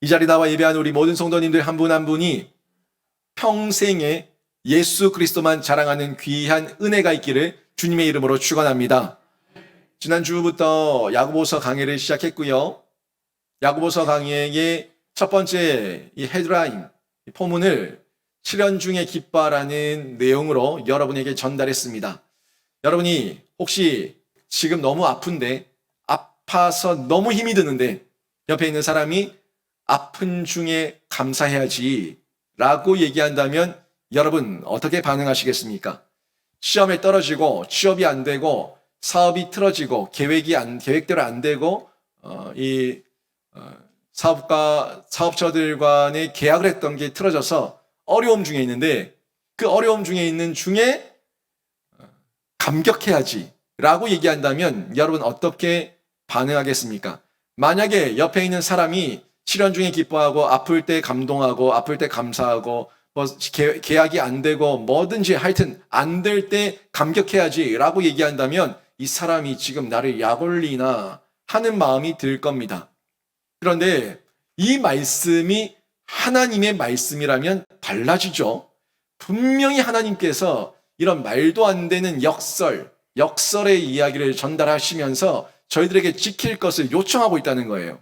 이 자리 나와 예배하는 우리 모든 성도님들 한 분 한 분이 평생에 예수 그리스도만 자랑하는 귀한 은혜가 있기를 주님의 이름으로 축원합니다. 지난주부터 야고보서 강의를 시작했고요. 야고보서 강의의 첫 번째 이 헤드라인, 포문을 실현 중에 기뻐하라는 내용으로 여러분에게 전달했습니다. 여러분이 혹시 지금 너무 아픈데, 아파서 너무 힘이 드는데 옆에 있는 사람이 아픈 중에 감사해야지 라고 얘기한다면 여러분 어떻게 반응하시겠습니까? 시험에 떨어지고 취업이 안 되고 사업이 틀어지고 계획대로 안 되고 사업처들 간의 계약을 했던 게 틀어져서 어려움 중에 있는데 그 어려움 중에 있는 중에 감격해야지 라고 얘기한다면 여러분 어떻게 반응하겠습니까? 만약에 옆에 있는 사람이 실현 중에 기뻐하고 아플 때 감동하고 아플 때 감사하고 뭐 계약이 안 되고 뭐든지 하여튼 안 될 때 감격해야지 라고 얘기한다면 이 사람이 지금 나를 약올리나 하는 마음이 들 겁니다. 그런데 이 말씀이 하나님의 말씀이라면 달라지죠. 분명히 하나님께서 이런 말도 안 되는 역설의 이야기를 전달하시면서 저희들에게 지킬 것을 요청하고 있다는 거예요.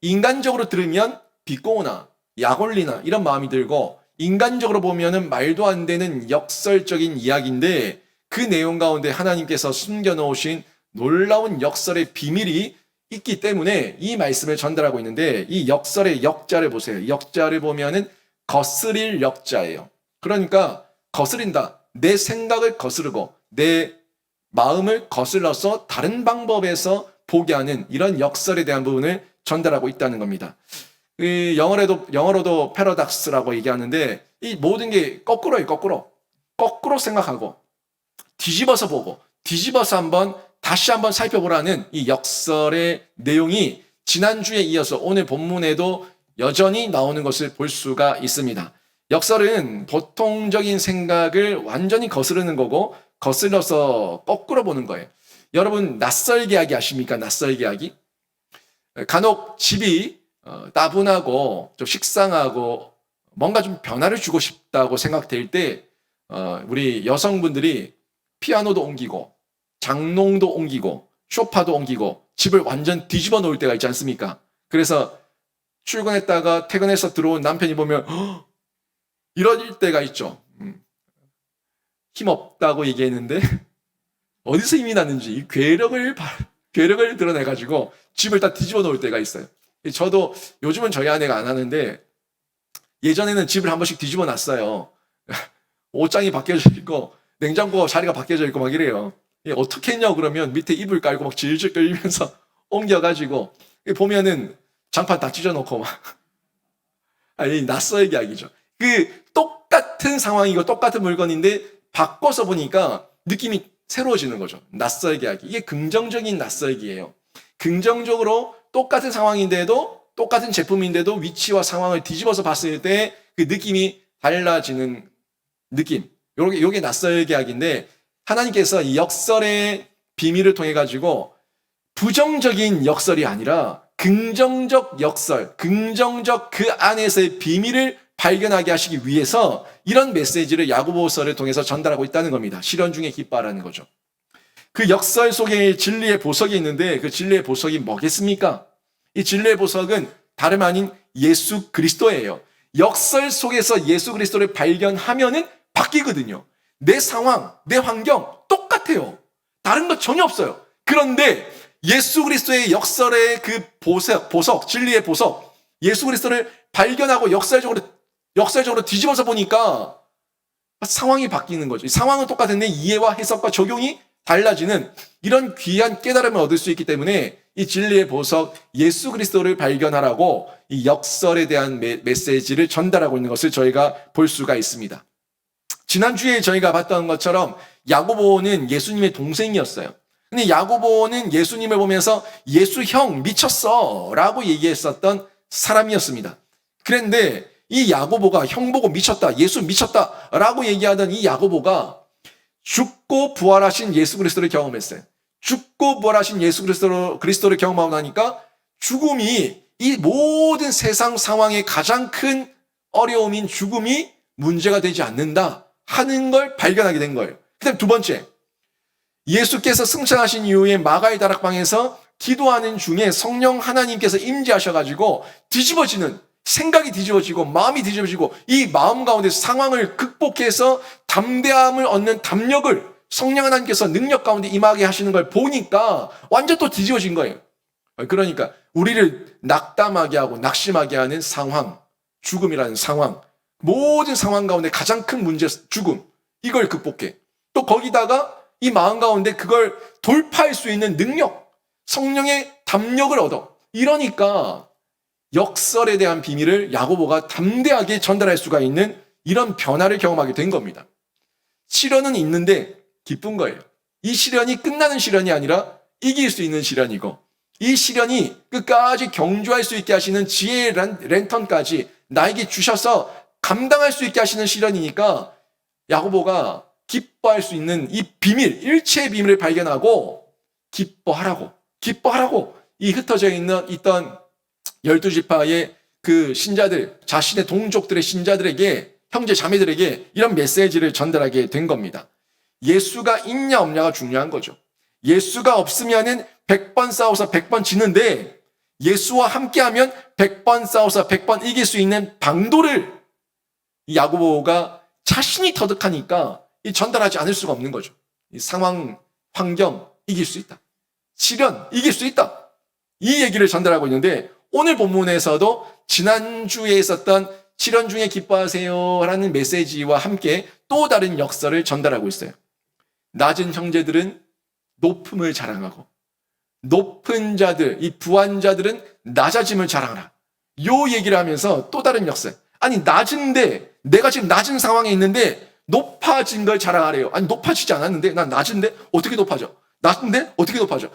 인간적으로 들으면 비꼬나 약올리나 이런 마음이 들고 인간적으로 보면은 말도 안 되는 역설적인 이야기인데 그 내용 가운데 하나님께서 숨겨놓으신 놀라운 역설의 비밀이 있기 때문에 이 말씀을 전달하고 있는데 이 역설의 역자를 보세요. 역자를 보면은 거스릴 역자예요. 그러니까 거스린다. 내 생각을 거스르고 내 마음을 거슬러서 다른 방법에서 보게 하는 이런 역설에 대한 부분을 전달하고 있다는 겁니다. 영어로도 패러닥스라고 얘기하는데 이 모든 게 거꾸로예요. 거꾸로 생각하고 뒤집어서 보고 뒤집어서 다시 한번 살펴보라는 이 역설의 내용이 지난주에 이어서 오늘 본문에도 여전히 나오는 것을 볼 수가 있습니다. 역설은 보통적인 생각을 완전히 거스르는 거고 거슬러서 거꾸로 보는 거예요. 여러분 낯설 계약이 아십니까? 낯설 계약이? 간혹 집이 따분하고 좀 식상하고 뭔가 좀 변화를 주고 싶다고 생각될 때 우리 여성분들이 피아노도 옮기고 장롱도 옮기고 소파도 옮기고 집을 완전 뒤집어 놓을 때가 있지 않습니까? 그래서 출근했다가 퇴근해서 들어온 남편이 보면 이럴 때가 있죠. 힘없다고 얘기했는데 어디서 힘이 났는지 이 괴력을 드러내가지고 집을 다 뒤집어 놓을 때가 있어요. 저도 요즘은 저희 아내가 안 하는데 예전에는 집을 한 번씩 뒤집어 놨어요. 옷장이 바뀌어져 있고 냉장고 자리가 바뀌어져 있고 막 이래요. 어떻게 했냐고 그러면 밑에 이불 깔고 막 질질 끌면서 옮겨가지고 보면은 장판 다 찢어놓고 막 아니 낯설 이야기죠. 그 똑같은 상황이고 똑같은 물건인데 바꿔서 보니까 느낌이 새로워지는 거죠. 낯설기 이야기. 이게 긍정적인 낯설기예요. 긍정적으로 똑같은 상황인데도 똑같은 제품인데도 위치와 상황을 뒤집어서 봤을 때 그 느낌이 달라지는 느낌. 요게 낯설기 이야기인데 하나님께서 이 역설의 비밀을 통해 가지고 부정적인 역설이 아니라 긍정적 역설, 긍정적 그 안에서의 비밀을 발견하게 하시기 위해서 이런 메시지를 야고보서를 통해서 전달하고 있다는 겁니다. 실현 중에 기뻐하라는 거죠. 그 역설 속에 진리의 보석이 있는데 그 진리의 보석이 뭐겠습니까? 이 진리의 보석은 다름 아닌 예수 그리스도예요. 역설 속에서 예수 그리스도를 발견하면은 바뀌거든요. 내 상황, 내 환경 똑같아요. 다른 것 전혀 없어요. 그런데 예수 그리스도의 역설의 그 보석, 진리의 보석, 예수 그리스도를 발견하고 역설적으로 뒤집어서 보니까 상황이 바뀌는 거죠. 상황은 똑같은데 이해와 해석과 적용이 달라지는 이런 귀한 깨달음을 얻을 수 있기 때문에 이 진리의 보석 예수 그리스도를 발견하라고 이 역설에 대한 메시지를 전달하고 있는 것을 저희가 볼 수가 있습니다. 지난주에 저희가 봤던 것처럼 야고보는 예수님의 동생이었어요. 근데 야고보는 예수님을 보면서 예수 형 미쳤어 라고 얘기했었던 사람이었습니다. 그런데 이 야고보가 형 보고 미쳤다, 예수 미쳤다 라고 얘기하던 이 야고보가 죽고 부활하신 예수 그리스도를 경험했어요. 죽고 부활하신 예수 그리스도를 경험하고 나니까 죽음이 이 모든 세상 상황의 가장 큰 어려움인 죽음이 문제가 되지 않는다 하는 걸 발견하게 된 거예요. 그다음 두 번째, 예수께서 승천하신 이후에 마가의 다락방에서 기도하는 중에 성령 하나님께서 임재하셔가지고 뒤집어지는, 생각이 뒤집어지고 마음이 뒤집어지고 이 마음 가운데 상황을 극복해서 담대함을 얻는 담력을 성령 하나님께서 능력 가운데 임하게 하시는 걸 보니까 완전 또 뒤집어진 거예요. 그러니까 우리를 낙담하게 하고 낙심하게 하는 상황, 죽음이라는 상황, 모든 상황 가운데 가장 큰 문제, 죽음, 이걸 극복해. 또 거기다가 이 마음 가운데 그걸 돌파할 수 있는 능력, 성령의 담력을 얻어. 이러니까 역설에 대한 비밀을 야고보가 담대하게 전달할 수가 있는 이런 변화를 경험하게 된 겁니다. 시련은 있는데 기쁜 거예요. 이 시련이 끝나는 시련이 아니라 이길 수 있는 시련이고, 이 시련이 끝까지 경주할 수 있게 하시는 지혜의 랜턴까지 나에게 주셔서 감당할 수 있게 하시는 시련이니까 야고보가 기뻐할 수 있는 이 비밀, 일체의 비밀을 발견하고 기뻐하라고 이 흩어져 있던 12지파의 그 신자들, 자신의 동족들의 신자들에게, 형제 자매들에게 이런 메시지를 전달하게 된 겁니다. 예수가 있냐 없냐가 중요한 거죠. 예수가 없으면은 100번 싸워서 100번 지는데 예수와 함께하면 100번 싸워서 100번 이길 수 있는 방도를 이 야고보가 자신이 터득하니까 이 전달하지 않을 수가 없는 거죠. 이 상황, 환경 이길 수 있다. 시련 이길 수 있다. 이 얘기를 전달하고 있는데 오늘 본문에서도 지난주에 있었던 시련 중에 기뻐하세요 라는 메시지와 함께 또 다른 역설을 전달하고 있어요. 낮은 형제들은 높음을 자랑하고 높은 자들, 이 부한 자들은 낮아짐을 자랑하라. 요 얘기를 하면서 또 다른 역설. 아니 낮은데, 내가 지금 낮은 상황에 있는데 높아진 걸 자랑하래요. 아니 높아지지 않았는데, 난 낮은데 어떻게 높아져? 낮은데 어떻게 높아져?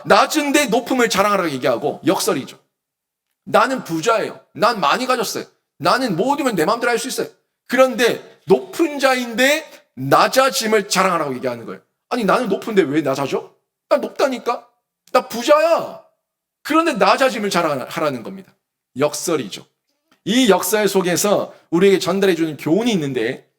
낮은데 높음을 자랑하라고 얘기하고 역설이죠. 나는 부자예요. 난 많이 가졌어요. 나는 모든 걸 내 마음대로 할 수 있어요. 그런데 높은 자인데 낮아짐을 자랑하라고 얘기하는 거예요. 아니 나는 높은데 왜 낮아져? 나 높다니까? 나 부자야. 그런데 낮아짐을 자랑하라는 겁니다. 역설이죠. 이 역설 속에서 우리에게 전달해주는 교훈이 있는데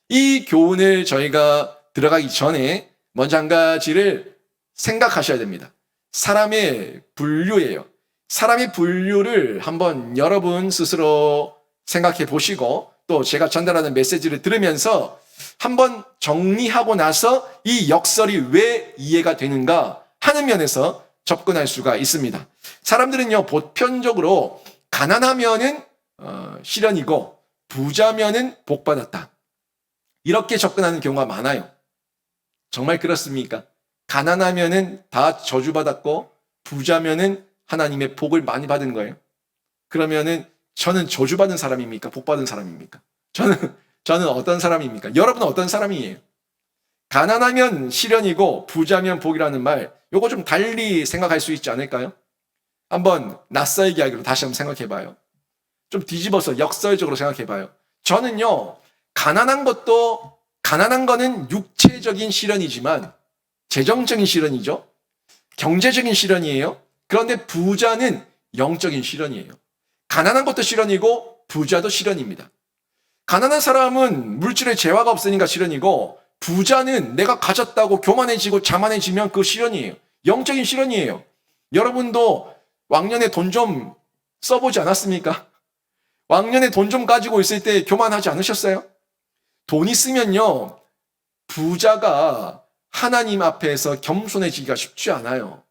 이 교훈을 저희가 들어가기 전에 먼저 한 가지를 생각하셔야 됩니다. 사람의 분류예요. 사람의 분류를 한번 여러분 스스로 생각해 보시고 또 제가 전달하는 메시지를 들으면서 한번 정리하고 나서 이 역설이 왜 이해가 되는가 하는 면에서 접근할 수가 있습니다. 사람들은요, 보편적으로 가난하면은 시련이고 부자면은 복받았다. 이렇게 접근하는 경우가 많아요. 정말 그렇습니까? 가난하면은 다 저주받았고 부자면은 하나님의 복을 많이 받은 거예요. 그러면은 저는 저주받은 사람입니까? 복받은 사람입니까? 저는 어떤 사람입니까? 여러분은 어떤 사람이에요? 가난하면 시련이고 부자면 복이라는 말, 요거 좀 달리 생각할 수 있지 않을까요? 한번 낯설게 하기로 다시 한번 생각해 봐요. 좀 뒤집어서 역설적으로 생각해 봐요. 저는요, 가난한 거는 육체적인 시련이지만 재정적인 시련이죠. 경제적인 시련이에요. 그런데 부자는 영적인 시련이에요. 가난한 것도 시련이고 부자도 시련입니다. 가난한 사람은 물질에 재화가 없으니까 시련이고 부자는 내가 가졌다고 교만해지고 자만해지면 그 시련이에요. 영적인 시련이에요. 여러분도 왕년에 돈 좀 써보지 않았습니까? 왕년에 돈 좀 가지고 있을 때 교만하지 않으셨어요? 돈 있으면요, 부자가 하나님 앞에서 겸손해지기가 쉽지 않아요.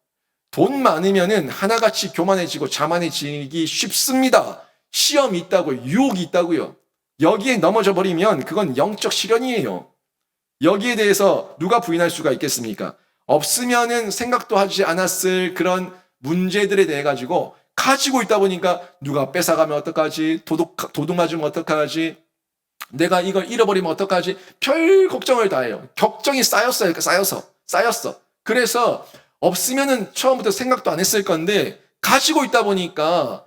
돈 많으면은 하나같이 교만해지고 자만해지기 쉽습니다. 시험이 있다고요. 유혹이 있다고요. 여기에 넘어져 버리면 그건 영적 시련이에요. 여기에 대해서 누가 부인할 수가 있겠습니까? 없으면은 생각도 하지 않았을 그런 문제들에 대해 가지고 있다 보니까 누가 뺏어가면 어떡하지? 도둑 맞으면 어떡하지? 내가 이걸 잃어버리면 어떡하지? 별 걱정을 다 해요. 걱정이 쌓였어. 그래서 없으면은 처음부터 생각도 안 했을 건데 가지고 있다 보니까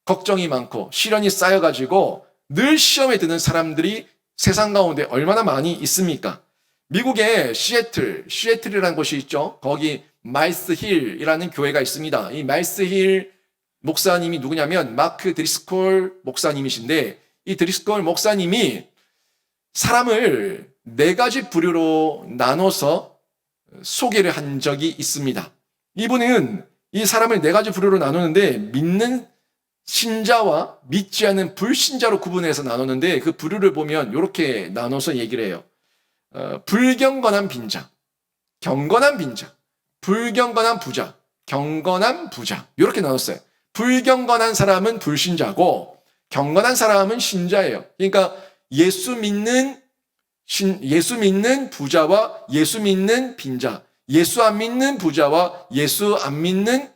걱정이 많고 시련이 쌓여가지고 늘 시험에 드는 사람들이 세상 가운데 얼마나 많이 있습니까? 미국의 시애틀이라는 곳이 있죠. 거기 마이스 힐이라는 교회가 있습니다. 이 마이스 힐 목사님이 누구냐면 마크 드리스콜 목사님이신데, 이 드리스콜 목사님이 사람을 네 가지 부류로 나눠서 소개를 한 적이 있습니다. 이분은 이 사람을 네 가지 부류로 나누는데 믿는 신자와 믿지 않는 불신자로 구분해서 나누는데, 그 부류를 보면 이렇게 나눠서 얘기를 해요. 불경건한 빈자, 경건한 빈자, 불경건한 부자, 경건한 부자, 이렇게 나눴어요. 불경건한 사람은 불신자고 경건한 사람은 신자예요. 그러니까 예수 믿는 부자와 예수 믿는 빈자, 예수 안 믿는 부자와 예수 안 믿는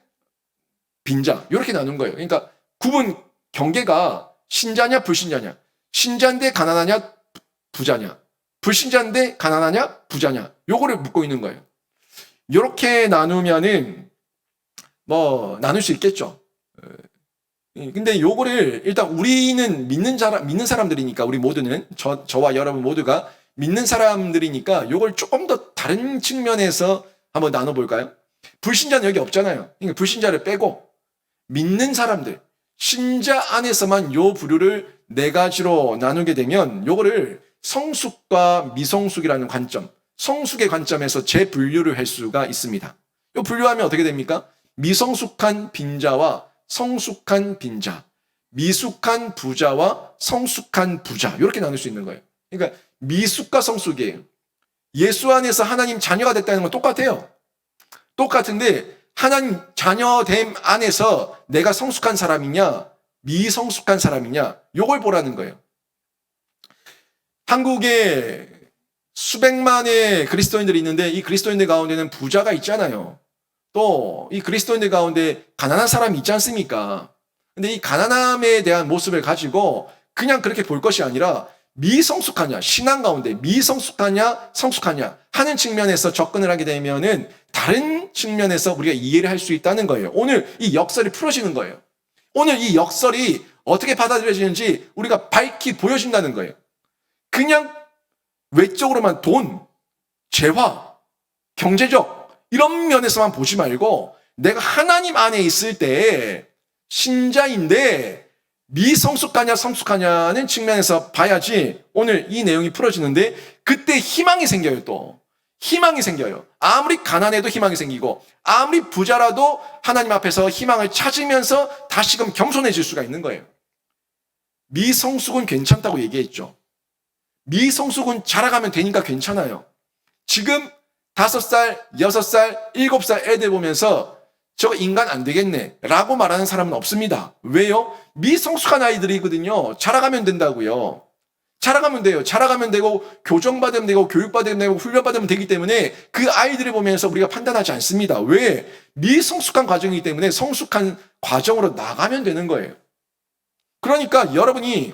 빈자, 이렇게 나눈 거예요. 그러니까 구분 경계가 신자냐 불신자냐, 신자인데 가난하냐 부자냐, 불신자인데 가난하냐 부자냐, 요거를 묻고 있는 거예요. 이렇게 나누면은 나눌 수 있겠죠. 근데 요거를 일단 우리는 믿는 사람들이니까, 우리 모두는 저와 여러분 모두가 믿는 사람들이니까 요걸 조금 더 다른 측면에서 한번 나눠볼까요? 불신자는 여기 없잖아요. 그러니까 불신자를 빼고 믿는 사람들, 신자 안에서만 요 부류를 네 가지로 나누게 되면 요거를 성숙과 미성숙이라는 관점, 성숙의 관점에서 재분류를 할 수가 있습니다. 요 분류하면 어떻게 됩니까? 미성숙한 빈자와 성숙한 빈자, 미숙한 부자와 성숙한 부자, 이렇게 나눌 수 있는 거예요. 그러니까 미숙과 성숙이에요. 예수 안에서 하나님 자녀가 됐다는 건 똑같아요. 똑같은데 하나님 자녀됨 안에서 내가 성숙한 사람이냐 미성숙한 사람이냐, 요걸 보라는 거예요. 한국에 수백만의 그리스도인들이 있는데 이 그리스도인들 가운데는 부자가 있잖아요. 또 이 그리스도인들 가운데 가난한 사람이 있지 않습니까? 근데 이 가난함에 대한 모습을 가지고 그냥 그렇게 볼 것이 아니라 미성숙하냐, 신앙 가운데 미성숙하냐 성숙하냐 하는 측면에서 접근을 하게 되면은 다른 측면에서 우리가 이해를 할 수 있다는 거예요. 오늘 이 역설이 풀어지는 거예요. 오늘 이 역설이 어떻게 받아들여지는지 우리가 밝히 보여준다는 거예요. 그냥 외적으로만 돈, 재화, 경제적 이런 면에서만 보지 말고 내가 하나님 안에 있을 때 신자인데 미성숙하냐 성숙하냐는 측면에서 봐야지 오늘 이 내용이 풀어지는데, 그때 희망이 생겨요. 또 희망이 생겨요. 아무리 가난해도 희망이 생기고 아무리 부자라도 하나님 앞에서 희망을 찾으면서 다시금 겸손해질 수가 있는 거예요. 미성숙은 괜찮다고 얘기했죠. 미성숙은 자라가면 되니까 괜찮아요. 지금 5살, 6살, 7살 애들 보면서 저거 인간 안 되겠네 라고 말하는 사람은 없습니다. 왜요? 미성숙한 아이들이거든요. 자라가면 된다고요. 자라가면 돼요. 자라가면 되고 교정받으면 되고 교육받으면 되고 훈련받으면 되기 때문에 그 아이들을 보면서 우리가 판단하지 않습니다. 왜? 미성숙한 과정이기 때문에 성숙한 과정으로 나가면 되는 거예요. 그러니까 여러분이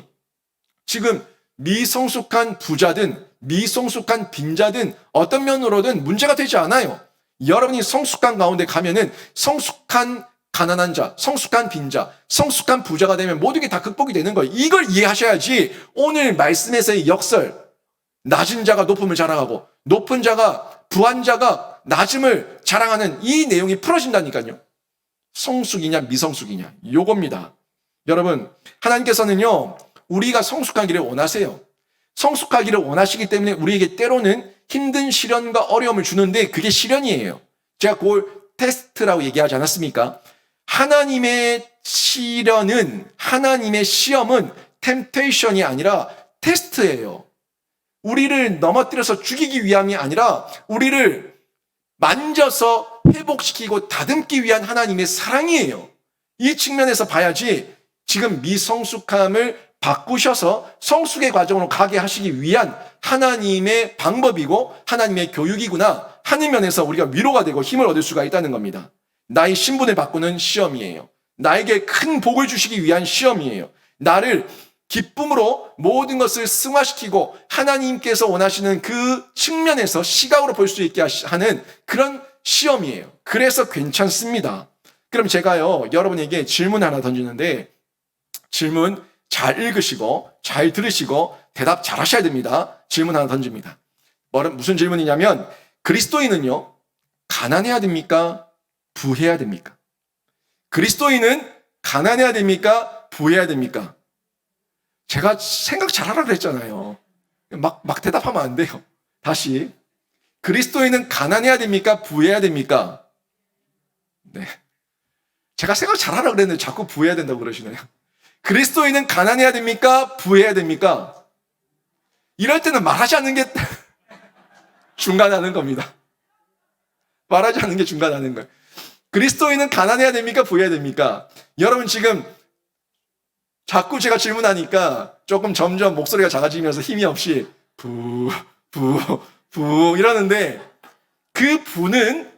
지금 미성숙한 부자든 미성숙한 빈자든 어떤 면으로든 문제가 되지 않아요. 여러분이 성숙한 가운데 가면은 성숙한 가난한 자, 성숙한 빈자, 성숙한 부자가 되면 모든 게 다 극복이 되는 거예요. 이걸 이해하셔야지 오늘 말씀에서의 역설, 낮은 자가 높음을 자랑하고 높은 자가 부한 자가 낮음을 자랑하는 이 내용이 풀어진다니까요. 성숙이냐 미성숙이냐 요겁니다. 여러분, 하나님께서는요 우리가 성숙하기를 원하세요. 성숙하기를 원하시기 때문에 우리에게 때로는 힘든 시련과 어려움을 주는데 그게 시련이에요. 제가 그걸 테스트라고 얘기하지 않았습니까? 하나님의 시련은, 하나님의 시험은 템테이션이 아니라 테스트예요. 우리를 넘어뜨려서 죽이기 위함이 아니라 우리를 만져서 회복시키고 다듬기 위한 하나님의 사랑이에요. 이 측면에서 봐야지 지금 미성숙함을 바꾸셔서 성숙의 과정으로 가게 하시기 위한 하나님의 방법이고 하나님의 교육이구나 하는 면에서 우리가 위로가 되고 힘을 얻을 수가 있다는 겁니다. 나의 신분을 바꾸는 시험이에요. 나에게 큰 복을 주시기 위한 시험이에요. 나를 기쁨으로 모든 것을 승화시키고 하나님께서 원하시는 그 측면에서 시각으로 볼 수 있게 하는 그런 시험이에요. 그래서 괜찮습니다. 그럼 제가요 여러분에게 질문 하나 던지는데 질문 잘 읽으시고 잘 들으시고 대답 잘 하셔야 됩니다. 질문 하나 던집니다. 무슨 질문이냐면 그리스도인은요 가난해야 됩니까? 부해야 됩니까? 그리스도인은 가난해야 됩니까? 부해야 됩니까? 제가 생각 잘하라 그랬잖아요. 막 대답하면 안 돼요. 다시. 그리스도인은 가난해야 됩니까? 부해야 됩니까? 네. 제가 생각 잘하라 그랬는데 자꾸 부해야 된다고 그러시네요. 그리스도인은 가난해야 됩니까? 부해야 됩니까? 이럴 때는 말하지 않는 게 중간하는 겁니다. 말하지 않는 게 중간하는 거예요. 그리스도인은 가난해야 됩니까? 부해야 됩니까? 여러분 지금 자꾸 제가 질문하니까 조금 점점 목소리가 작아지면서 힘이 없이 부 이러는데 그 부는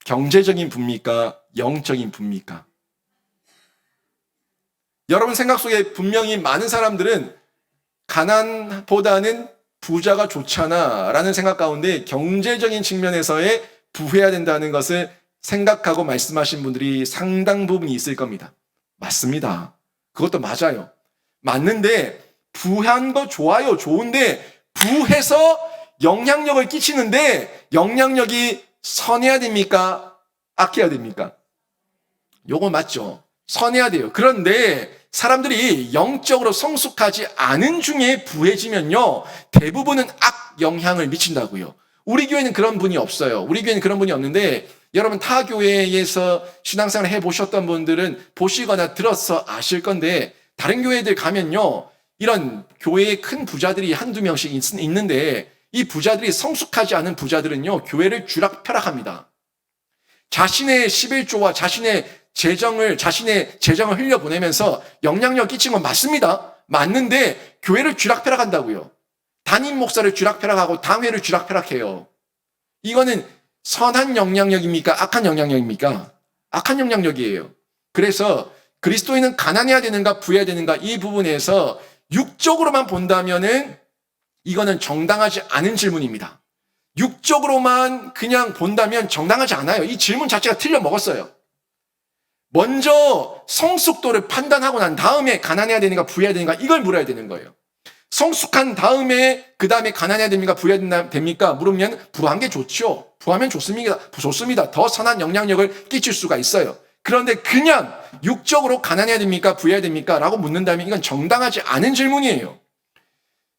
경제적인 부입니까? 영적인 부입니까? 여러분 생각 속에 분명히 많은 사람들은 가난보다는 부자가 좋잖아 라는 생각 가운데 경제적인 측면에서의 부해야 된다는 것을 생각하고 말씀하신 분들이 상당 부분 있을 겁니다. 맞습니다. 그것도 맞아요. 맞는데 부한 거 좋아요. 좋은데 부해서 영향력을 끼치는데 영향력이 선해야 됩니까? 악해야 됩니까? 요거 맞죠. 선해야 돼요. 그런데 사람들이 영적으로 성숙하지 않은 중에 부해지면요. 대부분은 악 영향을 미친다고요. 우리 교회는 그런 분이 없어요. 우리 교회는 그런 분이 없는데 여러분 타 교회에서 신앙생활 해보셨던 분들은 보시거나 들어서 아실 건데 다른 교회들 가면요. 이런 교회에 큰 부자들이 한두 명씩 있는데 이 부자들이 성숙하지 않은 부자들은요. 교회를 쥐락펴락합니다. 자신의 11조와 자신의 재정을 흘려보내면서 영향력 끼친 건 맞습니다. 맞는데 교회를 쥐락펴락한다고요. 담임 목사를 쥐락펴락하고 당회를 쥐락펴락해요. 이거는 선한 영향력입니까? 악한 영향력입니까? 악한 영향력이에요. 그래서 그리스도인은 가난해야 되는가 부해야 되는가 이 부분에서 육적으로만 본다면은 이거는 정당하지 않은 질문입니다. 육적으로만 그냥 본다면 정당하지 않아요. 이 질문 자체가 틀려 먹었어요. 먼저 성숙도를 판단하고 난 다음에 가난해야 되는가 부해야 되는가 이걸 물어야 되는 거예요. 성숙한 다음에 그 다음에 가난해야 됩니까 부해야 됩니까 물으면 부한 게 좋죠. 부하면 좋습니다. 더 선한 영향력을 끼칠 수가 있어요. 그런데 그냥 육적으로 가난해야 됩니까 부해야 됩니까 라고 묻는다면 이건 정당하지 않은 질문이에요.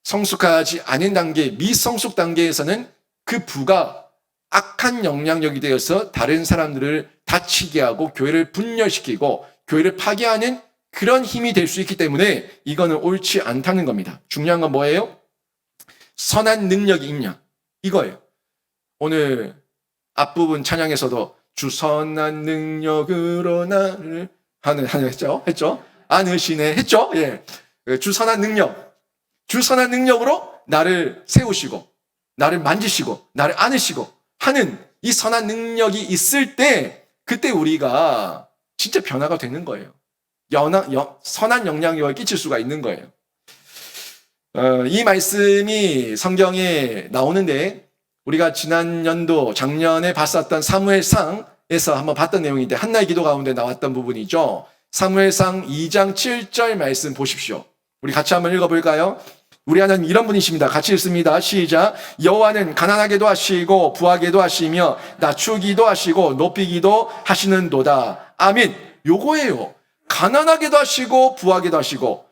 성숙하지 않은 단계 미성숙 단계에서는 그 부가 악한 영향력이 되어서 다른 사람들을 다치게 하고 교회를 분열시키고 교회를 파괴하는 그런 힘이 될 수 있기 때문에 이거는 옳지 않다는 겁니다. 중요한 건 뭐예요? 선한 능력이 있냐? 이거예요. 오늘 앞부분 찬양에서도 주 선한 능력으로 나를 했죠? 안으시네 했죠? 예. 주 선한 능력으로 나를 세우시고 나를 만지시고 나를 안으시고 하는 이 선한 능력이 있을 때 그때 우리가 진짜 변화가 되는 거예요. 선한 영향력을 끼칠 수가 있는 거예요. 이 말씀이 성경에 나오는데 우리가 작년에 봤었던 사무엘상에서 한번 봤던 내용인데 한나의 기도 가운데 나왔던 부분이죠. 사무엘상 2장 7절 말씀 보십시오. 우리 같이 한번 읽어볼까요? 우리 하나님 이런 분이십니다. 같이 읽습니다. 시작. 여호와는 가난하게도 하시고 부하게도 하시며 낮추기도 하시고 높이기도 하시는도다. 아멘. 요거예요. 가난하게도 하시고 부하게도 하시고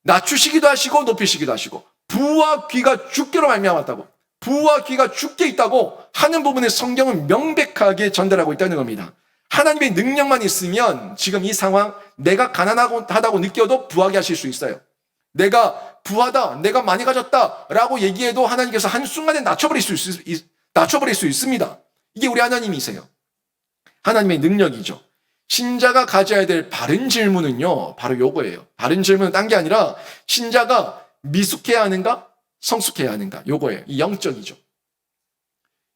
낮추시기도 하시고 높이시기도 하시고 부와 귀가 주께로 말미암았다고 부와 귀가 주께 있다고 하는 부분에 성경은 명백하게 전달하고 있다는 겁니다. 하나님의 능력만 있으면 지금 이 상황 내가 가난하다고 느껴도 부하게 하실 수 있어요. 내가 부하다, 내가 많이 가졌다 라고 얘기해도 하나님께서 한순간에 낮춰버릴 수 있습니다. 이게 우리 하나님이세요. 하나님의 능력이죠. 신자가 가져야 될 바른 질문은요, 바로 요거예요. 바른 질문은 딴 게 아니라 신자가 미숙해야 하는가, 성숙해야 하는가, 요거예요. 이 영적이죠.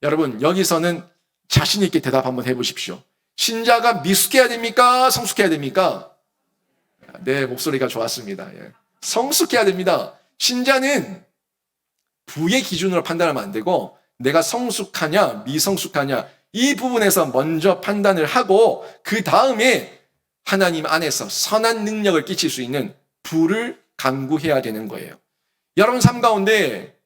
여러분, 여기서는 자신 있게 대답 한번 해보십시오. 신자가 미숙해야 됩니까? 성숙해야 됩니까? 네, 목소리가 좋았습니다. 예. 성숙해야 됩니다. 신자는 부의 기준으로 판단하면 안 되고 내가 성숙하냐 미성숙하냐 이 부분에서 먼저 판단을 하고 그 다음에 하나님 안에서 선한 능력을 끼칠 수 있는 부를 간구해야 되는 거예요. 여러분 삶 가운데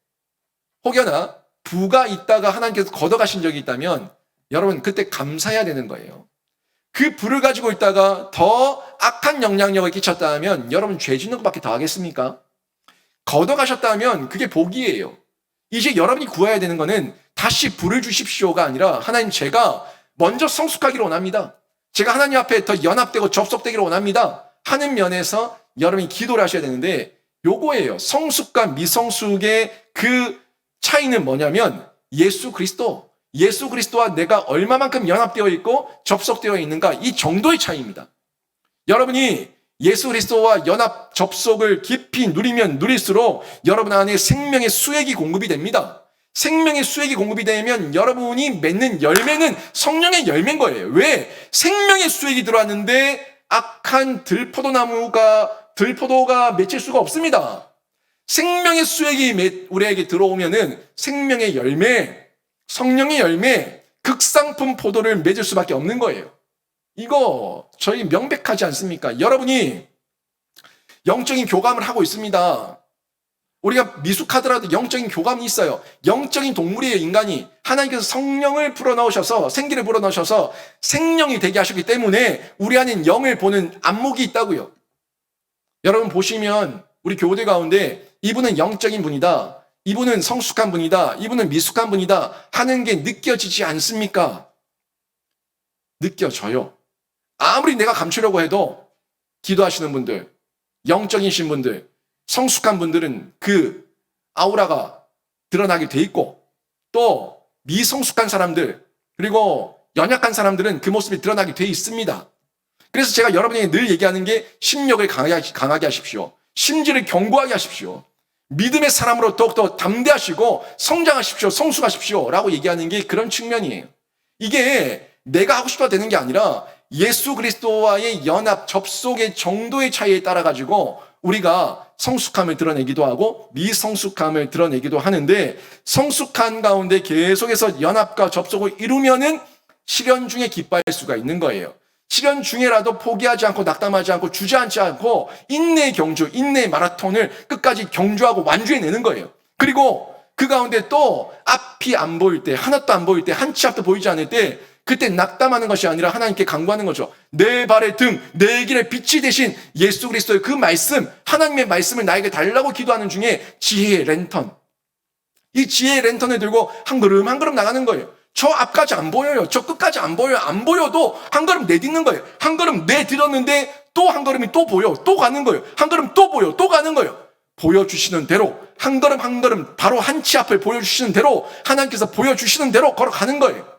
혹여나 부가 있다가 하나님께서 걷어가신 적이 있다면 여러분 그때 감사해야 되는 거예요. 그 불을 가지고 있다가 더 악한 영향력을 끼쳤다 하면 여러분 죄 짓는 것밖에 더 하겠습니까? 걷어가셨다면 그게 복이에요. 이제 여러분이 구해야 되는 거는 다시 불을 주십시오가 아니라 하나님 제가 먼저 성숙하기를 원합니다. 제가 하나님 앞에 더 연합되고 접속되기를 원합니다. 하는 면에서 여러분이 기도를 하셔야 되는데 요거예요. 성숙과 미성숙의 그 차이는 뭐냐면 예수 그리스도와 내가 얼마만큼 연합되어 있고 접속되어 있는가 이 정도의 차이입니다. 여러분이 예수 그리스도와 연합 접속을 깊이 누리면 누릴수록 여러분 안에 생명의 수액이 공급이 됩니다. 생명의 수액이 공급이 되면 여러분이 맺는 열매는 성령의 열매인 거예요. 왜? 생명의 수액이 들어왔는데 악한 들포도가 맺힐 수가 없습니다. 생명의 수액이 우리에게 들어오면은 생명의 열매, 성령의 열매, 극상품 포도를 맺을 수밖에 없는 거예요. 이거 저희 명백하지 않습니까? 여러분이 영적인 교감을 하고 있습니다. 우리가 미숙하더라도 영적인 교감이 있어요. 영적인 동물이에요, 인간이. 하나님께서 성령을 불어넣으셔서, 생기를 불어넣으셔서 생명이 되게 하셨기 때문에 우리 안엔 영을 보는 안목이 있다고요. 여러분 보시면 우리 교우들 가운데 이분은 영적인 분이다. 이분은 성숙한 분이다. 이분은 미숙한 분이다. 하는 게 느껴지지 않습니까? 느껴져요. 아무리 내가 감추려고 해도 기도하시는 분들, 영적이신 분들, 성숙한 분들은 그 아우라가 드러나게 돼 있고 또 미성숙한 사람들 그리고 연약한 사람들은 그 모습이 드러나게 돼 있습니다. 그래서 제가 여러분에게 늘 얘기하는 게 심력을 강하게 하십시오. 심지를 견고하게 하십시오. 믿음의 사람으로 더욱더 담대하시고 성장하십시오. 성숙하십시오. 라고 얘기하는 게 그런 측면이에요. 이게 내가 하고 싶어도 되는 게 아니라 예수 그리스도와의 연합, 접속의 정도의 차이에 따라 가지고 우리가 성숙함을 드러내기도 하고 미성숙함을 드러내기도 하는데 성숙한 가운데 계속해서 연합과 접속을 이루면은 시련 중에 기뻐할 수가 있는 거예요. 시련 중에라도 포기하지 않고 낙담하지 않고 주저앉지 않고 인내의 경주, 인내의 마라톤을 끝까지 경주하고 완주해내는 거예요. 그리고 그 가운데 또 앞이 안 보일 때, 하나도 안 보일 때, 한 치 앞도 보이지 않을 때 그때 낙담하는 것이 아니라 하나님께 간구하는 거죠. 내 발의 등, 내 길의 빛이 되신 예수 그리스도의 그 말씀, 하나님의 말씀을 나에게 달라고 기도하는 중에 지혜의 랜턴. 이 지혜의 랜턴을 들고 한 걸음 한 걸음 나가는 거예요. 저 앞까지 안 보여요. 저 끝까지 안 보여요. 안 보여도 한 걸음 내딛는 거예요. 한 걸음 내딛었는데 또 한 걸음이 또 보여. 또 가는 거예요. 한 걸음 또 보여. 또 가는 거예요. 보여주시는 대로 한 걸음 한 걸음 바로 한 치 앞을 보여주시는 대로 하나님께서 보여주시는 대로 걸어가는 거예요.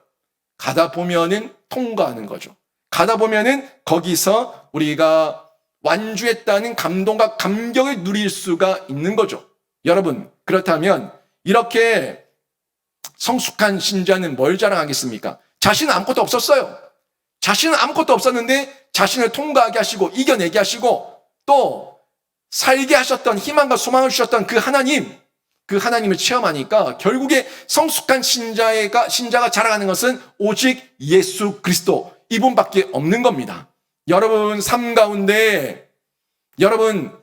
가다 보면은 통과하는 거죠. 가다 보면은 거기서 우리가 완주했다는 감동과 감격을 누릴 수가 있는 거죠. 여러분, 그렇다면 이렇게 성숙한 신자는 뭘 자랑하겠습니까? 자신은 아무것도 없었어요. 자신은 아무것도 없었는데 자신을 통과하게 하시고 이겨내게 하시고 또 살게 하셨던 희망과 소망을 주셨던 그 하나님을 체험하니까 결국에 성숙한 신자가 자랑하는 것은 오직 예수 그리스도 이분밖에 없는 겁니다. 여러분 삶 가운데 여러분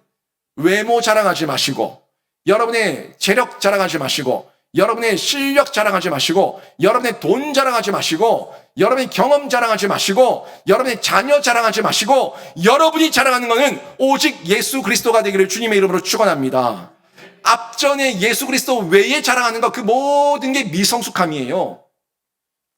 외모 자랑하지 마시고 여러분의 재력 자랑하지 마시고 여러분의 실력 자랑하지 마시고 여러분의 돈 자랑하지 마시고 여러분의 경험 자랑하지 마시고 여러분의 자녀 자랑하지 마시고 여러분이 자랑하는 것은 오직 예수 그리스도가 되기를 주님의 이름으로 축원합니다. 앞전에 예수 그리스도 외에 자랑하는 것 그 모든 게 미성숙함이에요.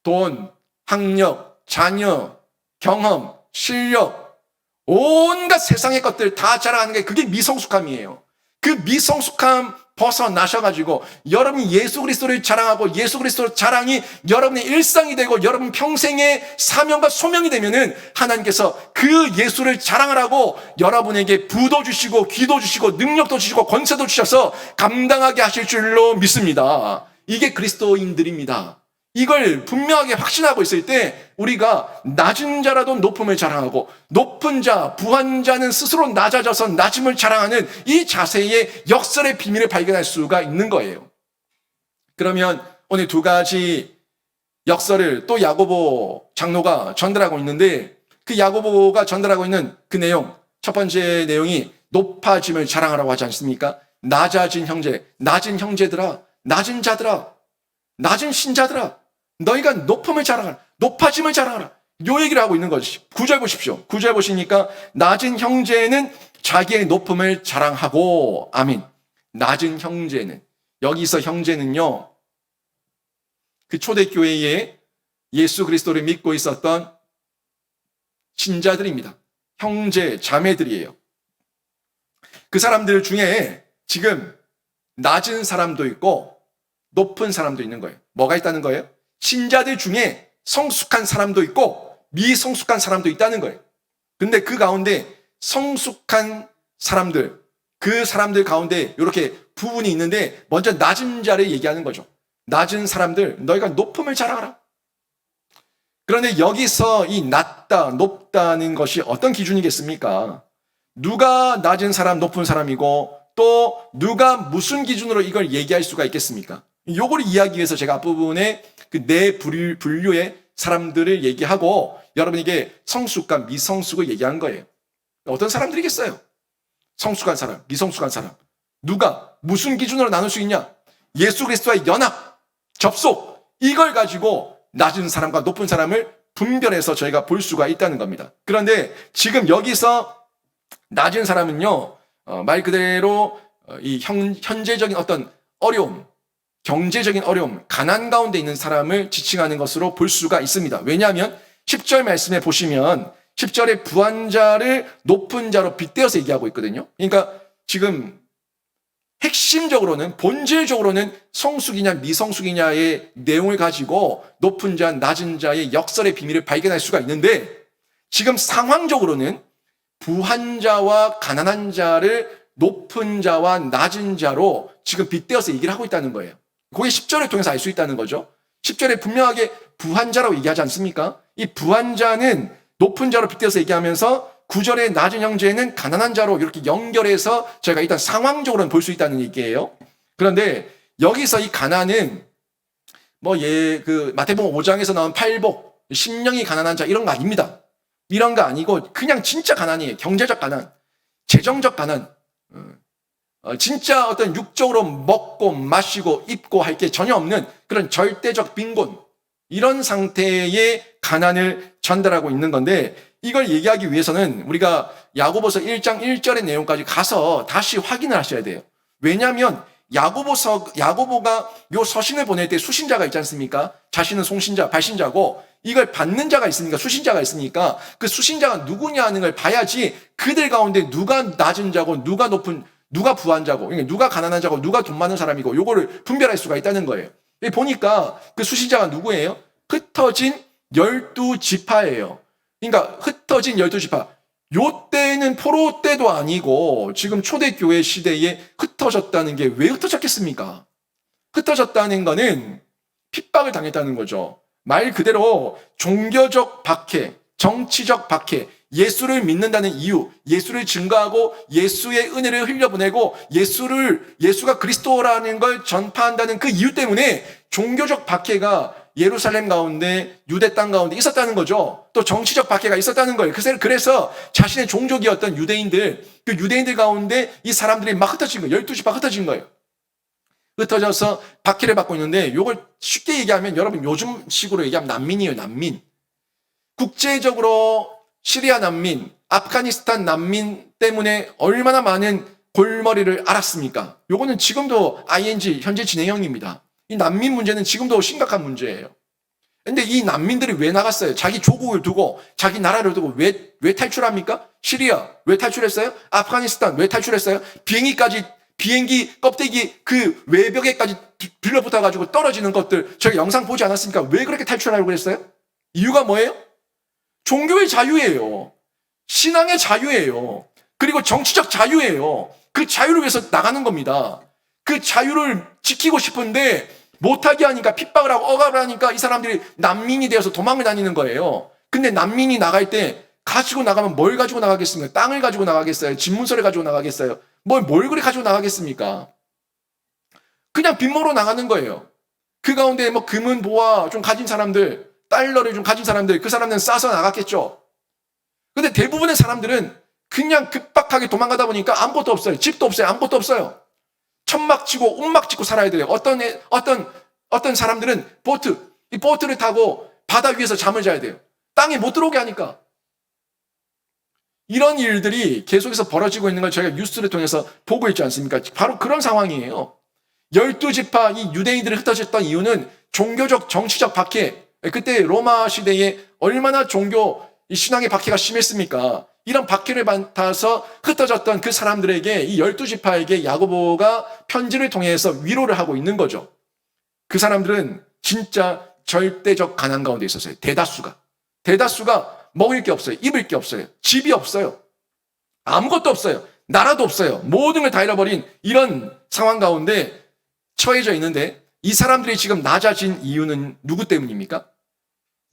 돈, 학력, 자녀, 경험, 실력 온갖 세상의 것들 다 자랑하는 게 그게 미성숙함이에요. 그 미성숙함 벗어나셔가지고 여러분이 예수 그리스도를 자랑하고 예수 그리스도 자랑이 여러분의 일상이 되고 여러분 평생의 사명과 소명이 되면은 하나님께서 그 예수를 자랑하라고 여러분에게 부도 주시고 기도 주시고 능력도 주시고 권세도 주셔서 감당하게 하실 줄로 믿습니다. 이게 그리스도인들입니다. 이걸 분명하게 확신하고 있을 때 우리가 낮은 자라도 높음을 자랑하고 높은 자, 부한 자는 스스로 낮아져서 낮음을 자랑하는 이 자세의 역설의 비밀을 발견할 수가 있는 거예요. 그러면 오늘 두 가지 역설을 또 야고보 장로가 전달하고 있는데 그 야고보가 전달하고 있는 그 내용, 첫 번째 내용이 높아짐을 자랑하라고 하지 않습니까? 낮아진 형제, 낮은 형제들아, 낮은 자들아, 낮은 신자들아, 너희가 높음을 자랑하라. 높아짐을 자랑하라. 요 얘기를 하고 있는 거지. 9절 보십시오. 9절 보시니까 낮은 형제는 자기의 높음을 자랑하고, 아멘. 낮은 형제는, 여기서 형제는요, 그 초대교회에 예수 그리스도를 믿고 있었던 신자들입니다. 형제, 자매들이에요. 그 사람들 중에 지금 낮은 사람도 있고 높은 사람도 있는 거예요. 뭐가 있다는 거예요? 신자들 중에 성숙한 사람도 있고 미성숙한 사람도 있다는 거예요. 근데 그 가운데 성숙한 사람들, 그 사람들 가운데 이렇게 부분이 있는데 먼저 낮은 자를 얘기하는 거죠. 낮은 사람들, 너희가 높음을 자랑하라. 그런데 여기서 이 낮다, 높다는 것이 어떤 기준이겠습니까? 누가 낮은 사람, 높은 사람이고 또 누가 무슨 기준으로 이걸 얘기할 수가 있겠습니까? 요걸 이해하기 위해서 제가 앞부분에 그 네 분류의 사람들을 얘기하고 여러분에게 성숙과 미성숙을 얘기한 거예요. 어떤 사람들이겠어요? 성숙한 사람, 미성숙한 사람. 누가 무슨 기준으로 나눌 수 있냐? 예수 그리스도와의 연합, 접속, 이걸 가지고 낮은 사람과 높은 사람을 분별해서 저희가 볼 수가 있다는 겁니다. 그런데 지금 여기서 낮은 사람은요, 말 그대로 이 현재적인 어떤 어려움, 경제적인 어려움, 가난 가운데 있는 사람을 지칭하는 것으로 볼 수가 있습니다. 왜냐하면 10절 말씀에 보시면 10절에 부한 자를 높은 자로 빗대어서 얘기하고 있거든요. 그러니까 지금 핵심적으로는, 본질적으로는 성숙이냐 미성숙이냐의 내용을 가지고 높은 자, 낮은 자의 역설의 비밀을 발견할 수가 있는데 지금 상황적으로는 부한 자와 가난한 자를 높은 자와 낮은 자로 지금 빗대어서 얘기를 하고 있다는 거예요. 그게 10절을 통해서 알 수 있다는 거죠. 10절에 분명하게 부한 자라고 얘기하지 않습니까? 이 부한 자는 높은 자로 빗대어서 얘기하면서 9절의 낮은 형제는 가난한 자로 이렇게 연결해서 저희가 일단 상황적으로는 볼 수 있다는 얘기예요. 그런데 여기서 이 가난은 그 마태복음 5장에서 나온 팔복, 심령이 가난한 자 이런 거 아닙니다. 이런 거 아니고 그냥 진짜 가난이에요. 경제적 가난, 재정적 가난. 진짜 어떤 육적으로 먹고 마시고 입고 할 게 전혀 없는 그런 절대적 빈곤, 이런 상태의 가난을 전달하고 있는 건데 이걸 얘기하기 위해서는 우리가 야고보서 1장 1절의 내용까지 가서 다시 확인을 하셔야 돼요. 왜냐하면 야고보가 요 서신을 보낼 때 수신자가 있지 않습니까? 자신은 송신자, 발신자고 이걸 받는 자가 있으니까, 수신자가 있으니까 그 수신자가 누구냐 하는 걸 봐야지 그들 가운데 누가 낮은 자고 누가 부한 자고, 누가 가난한 자고, 누가 돈 많은 사람이고, 요거를 분별할 수가 있다는 거예요. 보니까 그 수신자가 누구예요? 흩어진 12지파예요. 그러니까 흩어진 12지파. 요 때는 포로 때도 아니고 지금 초대교회 시대에 흩어졌다는 게 왜 흩어졌겠습니까? 흩어졌다는 거는 핍박을 당했다는 거죠. 말 그대로 종교적 박해, 정치적 박해, 예수를 믿는다는 이유, 예수를 증거하고 예수의 은혜를 흘려보내고 예수가 그리스도라는 걸 전파한다는 그 이유 때문에 종교적 박해가 예루살렘 가운데, 유대 땅 가운데 있었다는 거죠. 또 정치적 박해가 있었다는 거예요. 그래서 자신의 종족이었던 유대인들, 그 유대인들 가운데 이 사람들이 막 흩어진 거예요. 12지파 흩어진 거예요. 흩어져서 박해를 받고 있는데 이걸 쉽게 얘기하면 여러분 요즘식으로 얘기하면 난민이에요. 난민. 국제적으로 시리아 난민, 아프가니스탄 난민 때문에 얼마나 많은 골머리를 앓았습니까? 요거는 지금도 ING 현재 진행형입니다. 이 난민 문제는 지금도 심각한 문제예요. 근데 이 난민들이 왜 나갔어요? 자기 조국을 두고, 자기 나라를 두고 왜 탈출합니까? 시리아 왜 탈출했어요? 아프가니스탄 왜 탈출했어요? 비행기 껍데기 그 외벽에까지 빌려붙어가지고 떨어지는 것들 저희 영상 보지 않았습니까? 왜 그렇게 탈출하려고 그랬어요? 이유가 뭐예요? 종교의 자유예요. 신앙의 자유예요. 그리고 정치적 자유예요. 그 자유를 위해서 나가는 겁니다. 그 자유를 지키고 싶은데 못하게 하니까, 핍박을 하고 억압을 하니까 이 사람들이 난민이 되어서 도망을 다니는 거예요. 근데 난민이 나갈 때 가지고 나가면 뭘 가지고 나가겠습니까? 땅을 가지고 나가겠어요? 집문서를 가지고 나가겠어요? 뭘 그리 가지고 나가겠습니까? 그냥 빈모로 나가는 거예요. 그 가운데 금은 보화 좀 가진 사람들, 달러를 좀 가진 사람들, 그 사람들은 싸서 나갔겠죠. 근데 대부분의 사람들은 그냥 급박하게 도망가다 보니까 아무것도 없어요. 집도 없어요. 아무것도 없어요. 천막 치고 옥막 짓고 살아야 돼요. 어떤 사람들은 이 보트를 타고 바다 위에서 잠을 자야 돼요. 땅에 못 들어오게 하니까. 이런 일들이 계속해서 벌어지고 있는 걸 저희가 뉴스를 통해서 보고 있지 않습니까? 바로 그런 상황이에요. 12지파 이 유대인들이 흩어졌던 이유는 종교적 정치적 박해. 그때 로마 시대에 얼마나 종교 신앙의 박해가 심했습니까? 이런 박해를 받아서 흩어졌던 그 사람들에게 이 12지파에게 야고보가 편지를 통해서 위로를 하고 있는 거죠. 그 사람들은 진짜 절대적 가난 가운데 있었어요. 대다수가 먹을 게 없어요. 입을 게 없어요. 집이 없어요. 아무것도 없어요. 나라도 없어요. 모든 걸 다 잃어버린 이런 상황 가운데 처해져 있는데 이 사람들이 지금 낮아진 이유는 누구 때문입니까?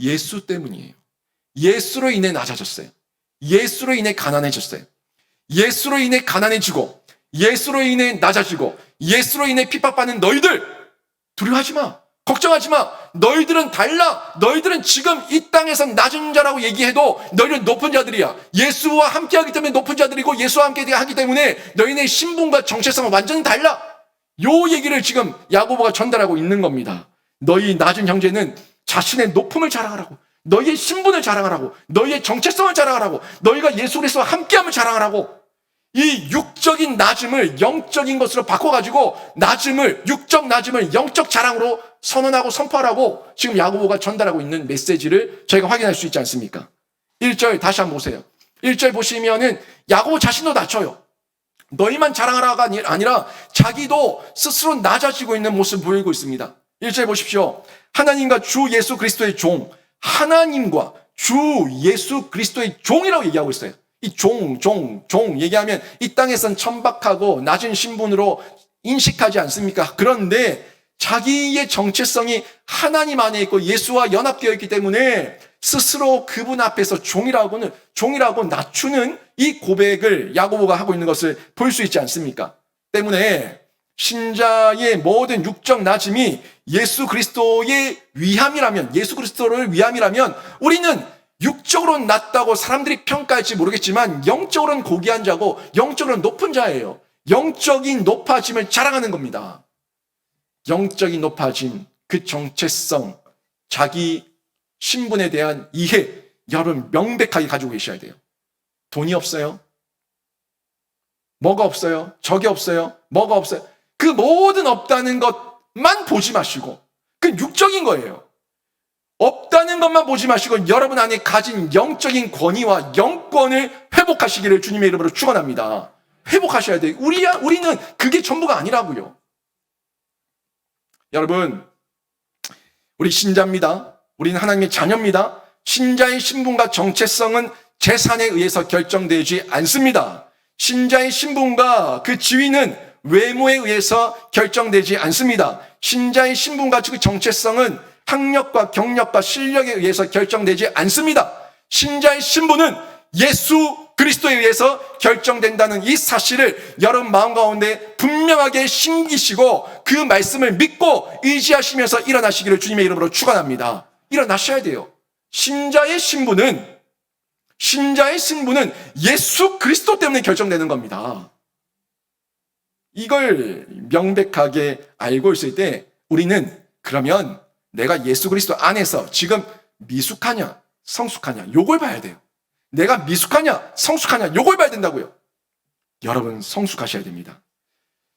예수 때문이에요. 예수로 인해 낮아졌어요. 예수로 인해 가난해졌어요. 예수로 인해 가난해지고 예수로 인해 낮아지고 예수로 인해 핍박받는 너희들 두려워하지 마. 걱정하지 마. 너희들은 달라. 너희들은 지금 이 땅에서 낮은 자라고 얘기해도 너희는 높은 자들이야. 예수와 함께하기 때문에 높은 자들이고 예수와 함께하기 때문에 너희네 신분과 정체성은 완전히 달라. 요 얘기를 지금 야고보가 전달하고 있는 겁니다. 너희 낮은 형제는 자신의 높음을 자랑하라고, 너희의 신분을 자랑하라고, 너희의 정체성을 자랑하라고, 너희가 예수 그리스도와 함께함을 자랑하라고. 이 육적인 낮음을 영적인 것으로 바꿔가지고 육적 낮음을 영적 자랑으로 선언하고 선포하라고 지금 야고보가 전달하고 있는 메시지를 저희가 확인할 수 있지 않습니까? 1절 다시 한번 보세요. 1절 보시면은 야고보 자신도 낮춰요. 너희만 자랑하라가 아니라 자기도 스스로 낮아지고 있는 모습을 보이고 있습니다. 1절 보십시오. 하나님과 주 예수 그리스도의 종, 하나님과 주 예수 그리스도의 종이라고 얘기하고 있어요. 이 종 얘기하면 이 땅에선 천박하고 낮은 신분으로 인식하지 않습니까? 그런데 자기의 정체성이 하나님 안에 있고 예수와 연합되어 있기 때문에 스스로 그분 앞에서 종이라고 낮추는 이 고백을 야고보가 하고 있는 것을 볼 수 있지 않습니까? 때문에 신자의 모든 육적 낮음이 예수 그리스도의 위함이라면, 예수 그리스도를 위함이라면 우리는 육적으로 낮다고 사람들이 평가할지 모르겠지만 영적으로는 고귀한 자고 영적으로는 높은 자예요. 영적인 높아짐을 자랑하는 겁니다. 영적인 높아짐, 그 정체성, 자기 신분에 대한 이해, 여러분 명백하게 가지고 계셔야 돼요. 돈이 없어요? 뭐가 없어요? 저게 없어요? 뭐가 없어요? 그 모든 없다는 것만 보지 마시고, 그 육적인 거예요. 없다는 것만 보지 마시고 여러분 안에 가진 영적인 권위와 영권을 회복하시기를 주님의 이름으로 축원합니다. 회복하셔야 돼요. 우리는 그게 전부가 아니라고요. 여러분, 우리 신자입니다. 우리는 하나님의 자녀입니다. 신자의 신분과 정체성은 재산에 의해서 결정되지 않습니다. 신자의 신분과 그 지위는 외모에 의해서 결정되지 않습니다. 신자의 신분과 그 정체성은 학력과 경력과 실력에 의해서 결정되지 않습니다. 신자의 신분은 예수 그리스도에 의해서 결정된다는 이 사실을 여러분 마음 가운데 분명하게 심기시고 그 말씀을 믿고 의지하시면서 일어나시기를 주님의 이름으로 축원합니다. 일어나셔야 돼요. 신자의 신분은 예수 그리스도 때문에 결정되는 겁니다. 이걸 명백하게 알고 있을 때 우리는 그러면 내가 예수 그리스도 안에서 지금 미숙하냐 성숙하냐 요걸 봐야 돼요. 내가 미숙하냐 성숙하냐 요걸 봐야 된다고요. 여러분 성숙하셔야 됩니다.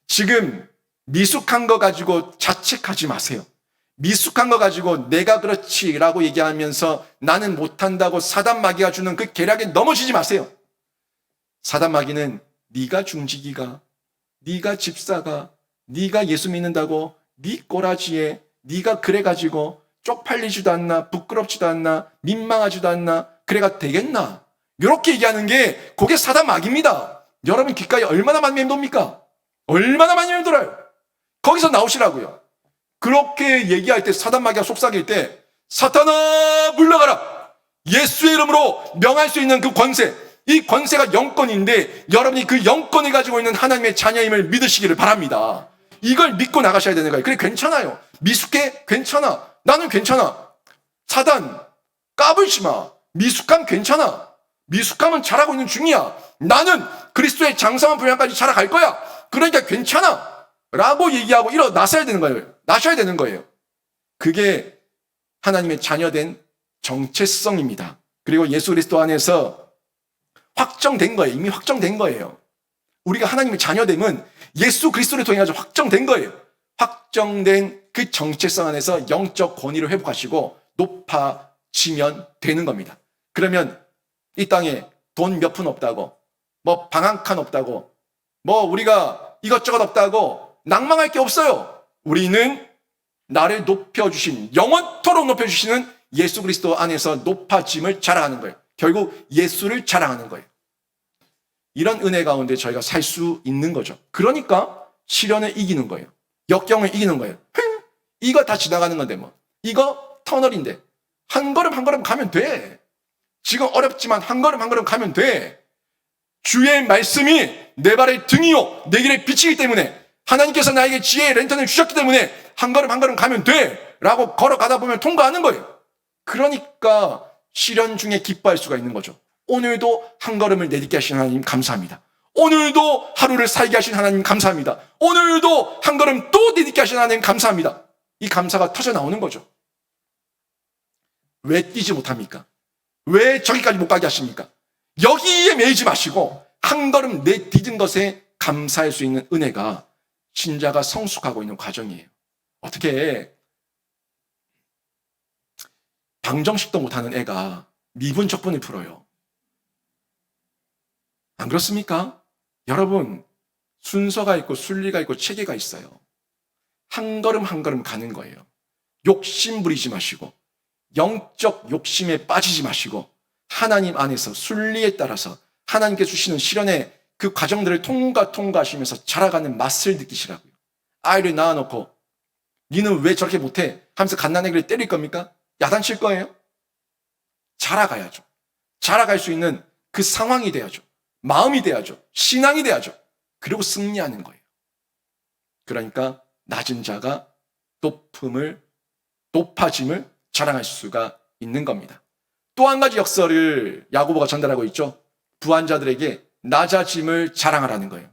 지금 미숙한 거 가지고 자책하지 마세요. 미숙한 거 가지고 내가 그렇지라고 얘기하면서 나는 못한다고 사단마귀가 주는 그 계략에 넘어지지 마세요. 사단마귀는 네가 중직이가, 네가 집사가, 네가 예수 믿는다고 네 꼬라지에 네가 그래가지고 쪽팔리지도 않나, 부끄럽지도 않나, 민망하지도 않나, 그래가 되겠나? 이렇게 얘기하는 게 그게 사단마귀입니다. 여러분 귓가에 얼마나 많이 맴돕니까? 얼마나 많이 맴돌아요? 거기서 나오시라고요. 그렇게 얘기할 때 사단마귀가 속삭일 때 사탄아 물러가라. 예수의 이름으로 명할 수 있는 그 권세, 이 권세가 영권인데 여러분이 그 영권을 가지고 있는 하나님의 자녀임을 믿으시기를 바랍니다. 이걸 믿고 나가셔야 되는 거예요. 그래 괜찮아요. 미숙해? 괜찮아. 나는 괜찮아. 사단 까불지 마. 미숙함 괜찮아. 미숙함은 잘하고 있는 중이야. 나는 그리스도의 장성한 분량까지 자라갈 거야. 그러니까 괜찮아 라고 얘기하고 일어나셔야 되는 거예요. 나셔야 되는 거예요. 그게 하나님의 자녀된 정체성입니다. 그리고 예수 그리스도 안에서 확정된 거예요. 이미 확정된 거예요. 우리가 하나님의 자녀됨은 예수 그리스도를 통해 가지고 확정된 거예요. 확정된 그 정체성 안에서 영적 권위를 회복하시고 높아지면 되는 겁니다. 그러면 이 땅에 돈 몇 푼 없다고, 뭐 방 한 칸 없다고, 뭐 우리가 이것저것 없다고 낭망할 게 없어요. 우리는 나를 높여주신, 영원토록 높여주시는 예수 그리스도 안에서 높아짐을 자랑하는 거예요. 결국 예수를 자랑하는 거예요. 이런 은혜 가운데 저희가 살 수 있는 거죠. 그러니까 시련을 이기는 거예요. 역경을 이기는 거예요. 이거 다 지나가는 건데 뭐. 이거 터널인데 한 걸음 한 걸음 가면 돼. 지금 어렵지만 한 걸음 한 걸음 가면 돼. 주의 말씀이 내 발의 등이요 내 길에 비치기 때문에, 하나님께서 나에게 지혜의 랜턴을 주셨기 때문에 한 걸음 한 걸음 가면 돼 라고 걸어가다 보면 통과하는 거예요. 그러니까 시련 중에 기뻐할 수가 있는 거죠. 오늘도 한 걸음을 내딛게 하신 하나님 감사합니다. 오늘도 하루를 살게 하신 하나님 감사합니다. 오늘도 한 걸음 또 내딛게 하신 하나님 감사합니다. 이 감사가 터져 나오는 거죠. 왜 뛰지 못합니까? 왜 저기까지 못 가게 하십니까? 여기에 매이지 마시고 한 걸음 내딛은 것에 감사할 수 있는 은혜가 신자가 성숙하고 있는 과정이에요. 어떻게 방정식도 못하는 애가 미분 척분을 풀어요? 안 그렇습니까? 여러분, 순서가 있고 순리가 있고 체계가 있어요. 한 걸음 한 걸음 가는 거예요. 욕심 부리지 마시고, 영적 욕심에 빠지지 마시고, 하나님 안에서 순리에 따라서 하나님께 주시는 시련의 그 과정들을 통과하시면서 자라가는 맛을 느끼시라고요. 아이를 낳아놓고 니는 왜 저렇게 못해? 하면서 갓난아기를 때릴 겁니까? 야단칠 거예요? 자라가야죠. 자라갈 수 있는 그 상황이 돼야죠. 마음이 돼야죠. 신앙이 돼야죠. 그리고 승리하는 거예요. 그러니까 낮은 자가 높아짐을 자랑할 수가 있는 겁니다. 또 한 가지 역설을 야고보가 전달하고 있죠. 부한 자들에게 낮아짐을 자랑하라는 거예요.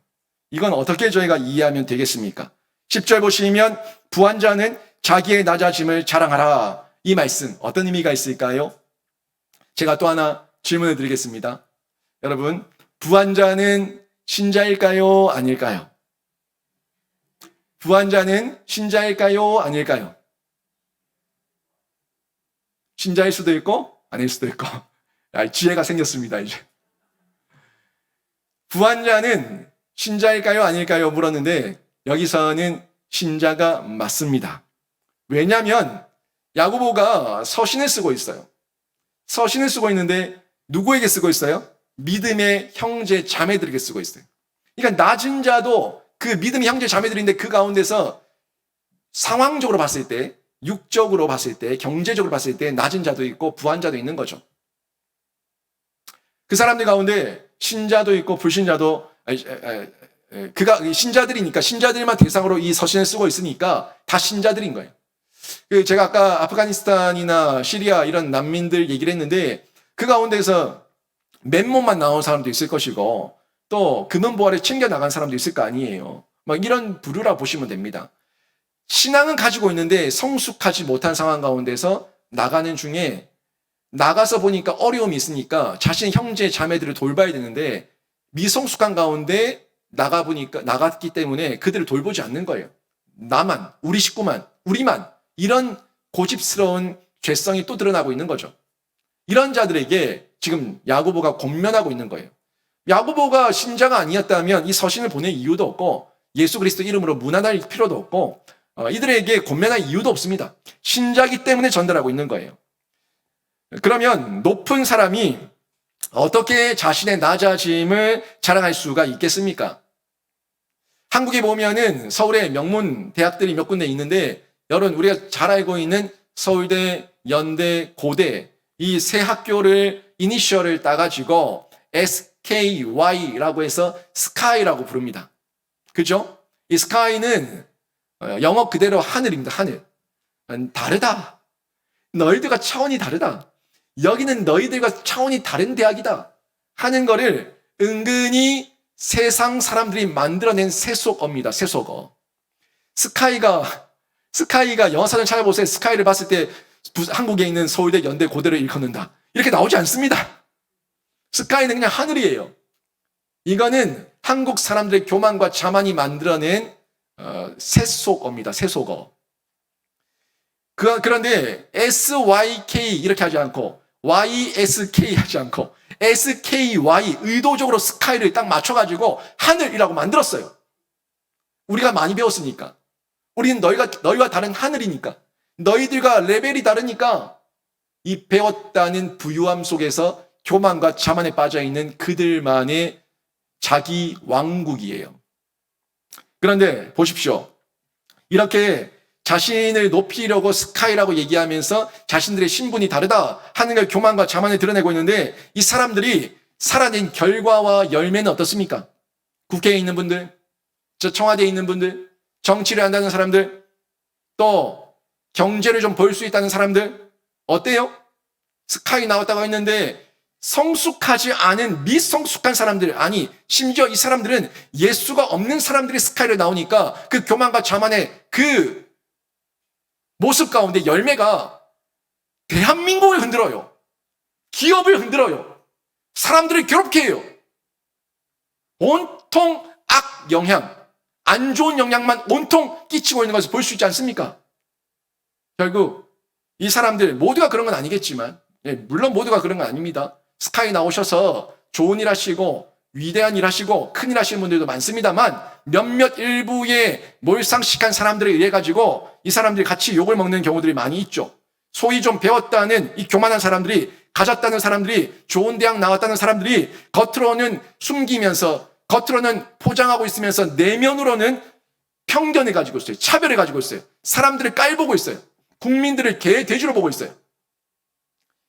이건 어떻게 저희가 이해하면 되겠습니까? 10절 보시면 부한 자는 자기의 낮아짐을 자랑하라. 이 말씀 어떤 의미가 있을까요? 제가 또 하나 질문을 드리겠습니다. 여러분, 부한 자는 신자일까요? 아닐까요? 부한 자는 신자일까요? 아닐까요? 신자일 수도 있고 아닐 수도 있고. 지혜가 생겼습니다, 이제. 부한 자는 신자일까요? 아닐까요? 물었는데 여기서는 신자가 맞습니다. 왜냐하면 야고보가 서신을 쓰고 있어요. 서신을 쓰고 있는데 누구에게 쓰고 있어요? 믿음의 형제 자매들에게 쓰고 있어요. 그러니까 낮은 자도 그 믿음의 형제 자매들인데 그 가운데서 상황적으로 봤을 때, 육적으로 봤을 때, 경제적으로 봤을 때 낮은 자도 있고 부한 자도 있는 거죠. 그 사람들 가운데 신자도 있고 불신자도, 신자들이니까 신자들만 대상으로 이 서신을 쓰고 있으니까 다 신자들인 거예요. 제가 아까 아프가니스탄이나 시리아 이런 난민들 얘기를 했는데 그 가운데서 맨몸만 나온 사람도 있을 것이고 또 금은보화를 챙겨 나간 사람도 있을 거 아니에요. 막 이런 부류라 보시면 됩니다. 신앙은 가지고 있는데 성숙하지 못한 상황 가운데서 나가는 중에 나가서 보니까 어려움이 있으니까 자신의 형제 자매들을 돌봐야 되는데 미성숙한 가운데 나갔기 때문에 그들을 돌보지 않는 거예요. 나만, 우리 식구만, 우리만, 이런 고집스러운 죄성이 또 드러나고 있는 거죠. 이런 자들에게 지금 야고보가 권면하고 있는 거예요. 야고보가 신자가 아니었다면 이 서신을 보낼 이유도 없고 예수 그리스도 이름으로 문안할 필요도 없고 이들에게 권면할 이유도 없습니다. 신자이기 때문에 전달하고 있는 거예요. 그러면 높은 사람이 어떻게 자신의 낮아짐을 자랑할 수가 있겠습니까? 한국에 보면은 서울에 명문 대학들이 몇 군데 있는데 여러분 우리가 잘 알고 있는 서울대, 연대, 고대 이 세 학교를 이니셜을 따가지고 SKY라고 해서 스카이라고 부릅니다. 그죠? 이 스카이는 영어 그대로 하늘입니다. 하늘. 다르다. 너희들과 차원이 다르다. 여기는 너희들과 차원이 다른 대학이다 하는 거를 은근히 세상 사람들이 만들어낸 세속어입니다. 세속어. 스카이가 영어 사전 찾아보세요. 스카이를 봤을 때 한국에 있는 서울대, 연대, 고대를 일컫는다. 이렇게 나오지 않습니다. 스카이는 그냥 하늘이에요. 이거는 한국 사람들의 교만과 자만이 만들어낸 세속어입니다. 세속어. 그런데 SYK 이렇게 하지 않고 YSK 하지 않고 SKY 의도적으로 스카이를 딱 맞춰가지고 하늘이라고 만들었어요. 우리가 많이 배웠으니까. 우리는 너희와 다른 하늘이니까. 너희들과 레벨이 다르니까 이 배웠다는 부유함 속에서 교만과 자만에 빠져있는 그들만의 자기 왕국이에요. 그런데 보십시오. 이렇게 자신을 높이려고 스카이라고 얘기하면서 자신들의 신분이 다르다 하는 걸 교만과 자만에 드러내고 있는데 이 사람들이 살아낸 결과와 열매는 어떻습니까? 국회에 있는 분들, 저 청와대에 있는 분들, 정치를 한다는 사람들, 또 경제를 좀 볼 수 있다는 사람들 어때요? 스카이 나왔다고 했는데 성숙하지 않은 미성숙한 사람들, 아니 심지어 이 사람들은 예수가 없는 사람들이 스카이를 나오니까 그 교만과 자만의 그 모습 가운데 열매가 대한민국을 흔들어요. 기업을 흔들어요. 사람들을 괴롭게 해요. 온통 악 영향, 안 좋은 영향만 온통 끼치고 있는 것을 볼 수 있지 않습니까? 결국 이 사람들 모두가 그런 건 아니겠지만, 물론 모두가 그런 건 아닙니다. 스카이 나오셔서 좋은 일 하시고 위대한 일 하시고 큰 일 하시는 분들도 많습니다만 몇몇 일부의 몰상식한 사람들에 의해 가지고 이 사람들이 같이 욕을 먹는 경우들이 많이 있죠. 소위 좀 배웠다는 이 교만한 사람들이, 가졌다는 사람들이, 좋은 대학 나왔다는 사람들이 겉으로는 숨기면서, 겉으로는 포장하고 있으면서 내면으로는 편견을 가지고 있어요. 차별을 가지고 있어요. 사람들을 깔보고 있어요. 국민들을 개돼지로 보고 있어요.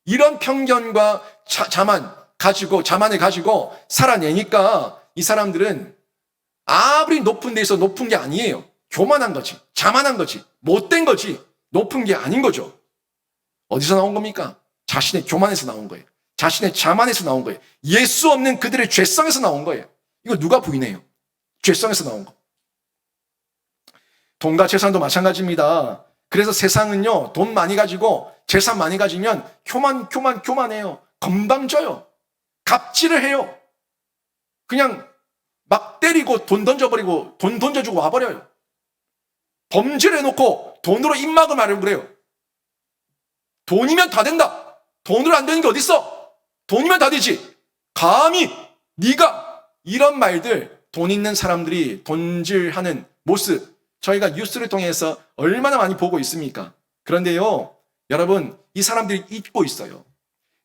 이런 편견과 자만을 가지고 살아내니까 이 사람들은 아무리 높은 데서 높은 게 아니에요. 교만한 거지, 자만한 거지, 못된 거지, 높은 게 아닌 거죠. 어디서 나온 겁니까? 자신의 교만에서 나온 거예요. 자신의 자만에서 나온 거예요. 예수 없는 그들의 죄성에서 나온 거예요. 이거 누가 부인해요? 죄성에서 나온 거. 돈과 재산도 마찬가지입니다. 그래서 세상은요, 돈 많이 가지고 재산 많이 가지면 교만해요. 건방져요. 갑질을 해요. 그냥 막 때리고 돈 던져버리고 돈 던져주고 와버려요. 범죄를 해놓고 돈으로 입막을 마려고 그래요. 돈이면 다 된다. 돈으로 안 되는 게 어딨어? 돈이면 다 되지. 감히 네가 이런 말들, 돈 있는 사람들이 돈질하는 모습 저희가 뉴스를 통해서 얼마나 많이 보고 있습니까? 그런데요, 여러분, 이 사람들이 잊고 있어요.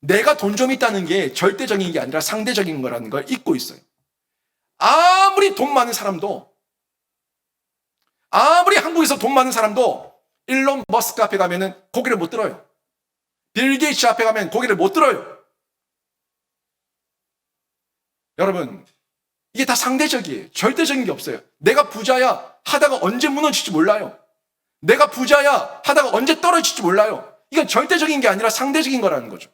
내가 돈 좀 있다는 게 절대적인 게 아니라 상대적인 거라는 걸 잊고 있어요. 아무리 돈 많은 사람도, 아무리 한국에서 돈 많은 사람도 일론 머스크 앞에 가면은 고개를 못 들어요. 빌 게이츠 앞에 가면 고개를 못 들어요. 여러분, 이게 다 상대적이에요. 절대적인 게 없어요. 내가 부자야 하다가 언제 무너질지 몰라요. 내가 부자야 하다가 언제 떨어질지 몰라요. 이건 절대적인 게 아니라 상대적인 거라는 거죠.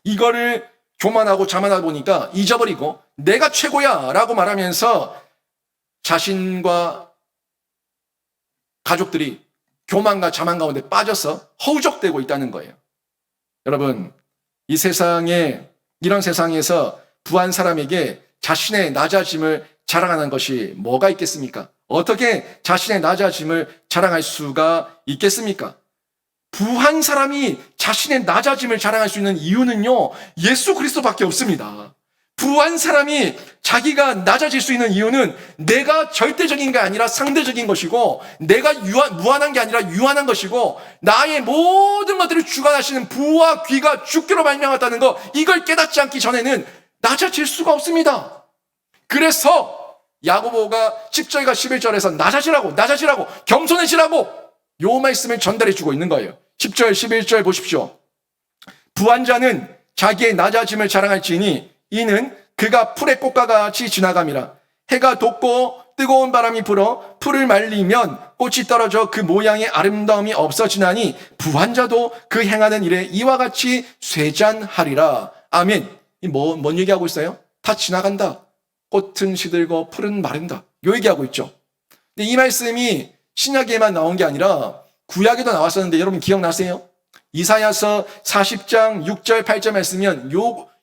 이거를 교만하고 자만하다 보니까 잊어버리고 내가 최고야 라고 말하면서 자신과 가족들이 교만과 자만 가운데 빠져서 허우적대고 있다는 거예요. 여러분, 이 세상에, 이런 세상에서 부한 사람에게 자신의 낮아짐을 자랑하는 것이 뭐가 있겠습니까? 어떻게 자신의 낮아짐을 자랑할 수가 있겠습니까? 부한 사람이 자신의 낮아짐을 자랑할 수 있는 이유는요, 예수 그리스도밖에 없습니다. 부한 사람이 자기가 낮아질 수 있는 이유는 내가 절대적인 게 아니라 상대적인 것이고, 내가 무한한 게 아니라 유한한 것이고, 나의 모든 것들을 주관하시는 부와 귀가 주께로 말미암았다는 거, 이걸 깨닫지 않기 전에는 낮아질 수가 없습니다. 그래서 야고보가 10절과 11절에서 낮아지라고 겸손해지라고 요 말씀을 전달해 주고 있는 거예요. 10절 11절 보십시오. 부한 자는 자기의 낮아짐을 자랑할지니 이는 그가 풀의 꽃과 같이 지나감이라. 해가 돋고 뜨거운 바람이 불어 풀을 말리면 꽃이 떨어져 그 모양의 아름다움이 없어지나니 부한 자도 그 행하는 일에 이와 같이 쇠잔하리라. 아멘. 뭔 얘기하고 있어요? 다 지나간다. 꽃은 시들고 풀은 마른다. 요 얘기하고 있죠. 근데 이 말씀이 신약에만 나온 게 아니라 구약에도 나왔었는데 여러분 기억나세요? 이사야서 40장 6절 8절 말씀이면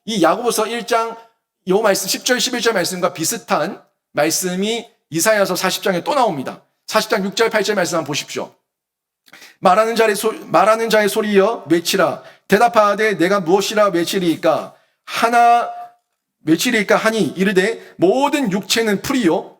이 야고보서 1장 요 말씀 10절 11절 말씀과 비슷한 말씀이 이사야서 40장에 또 나옵니다. 40장 6절 8절 말씀 한번 보십시오. 말하는 자의 소리여 외치라. 대답하되 내가 무엇이라 외치리이까 하니 이르되 모든 육체는 풀이요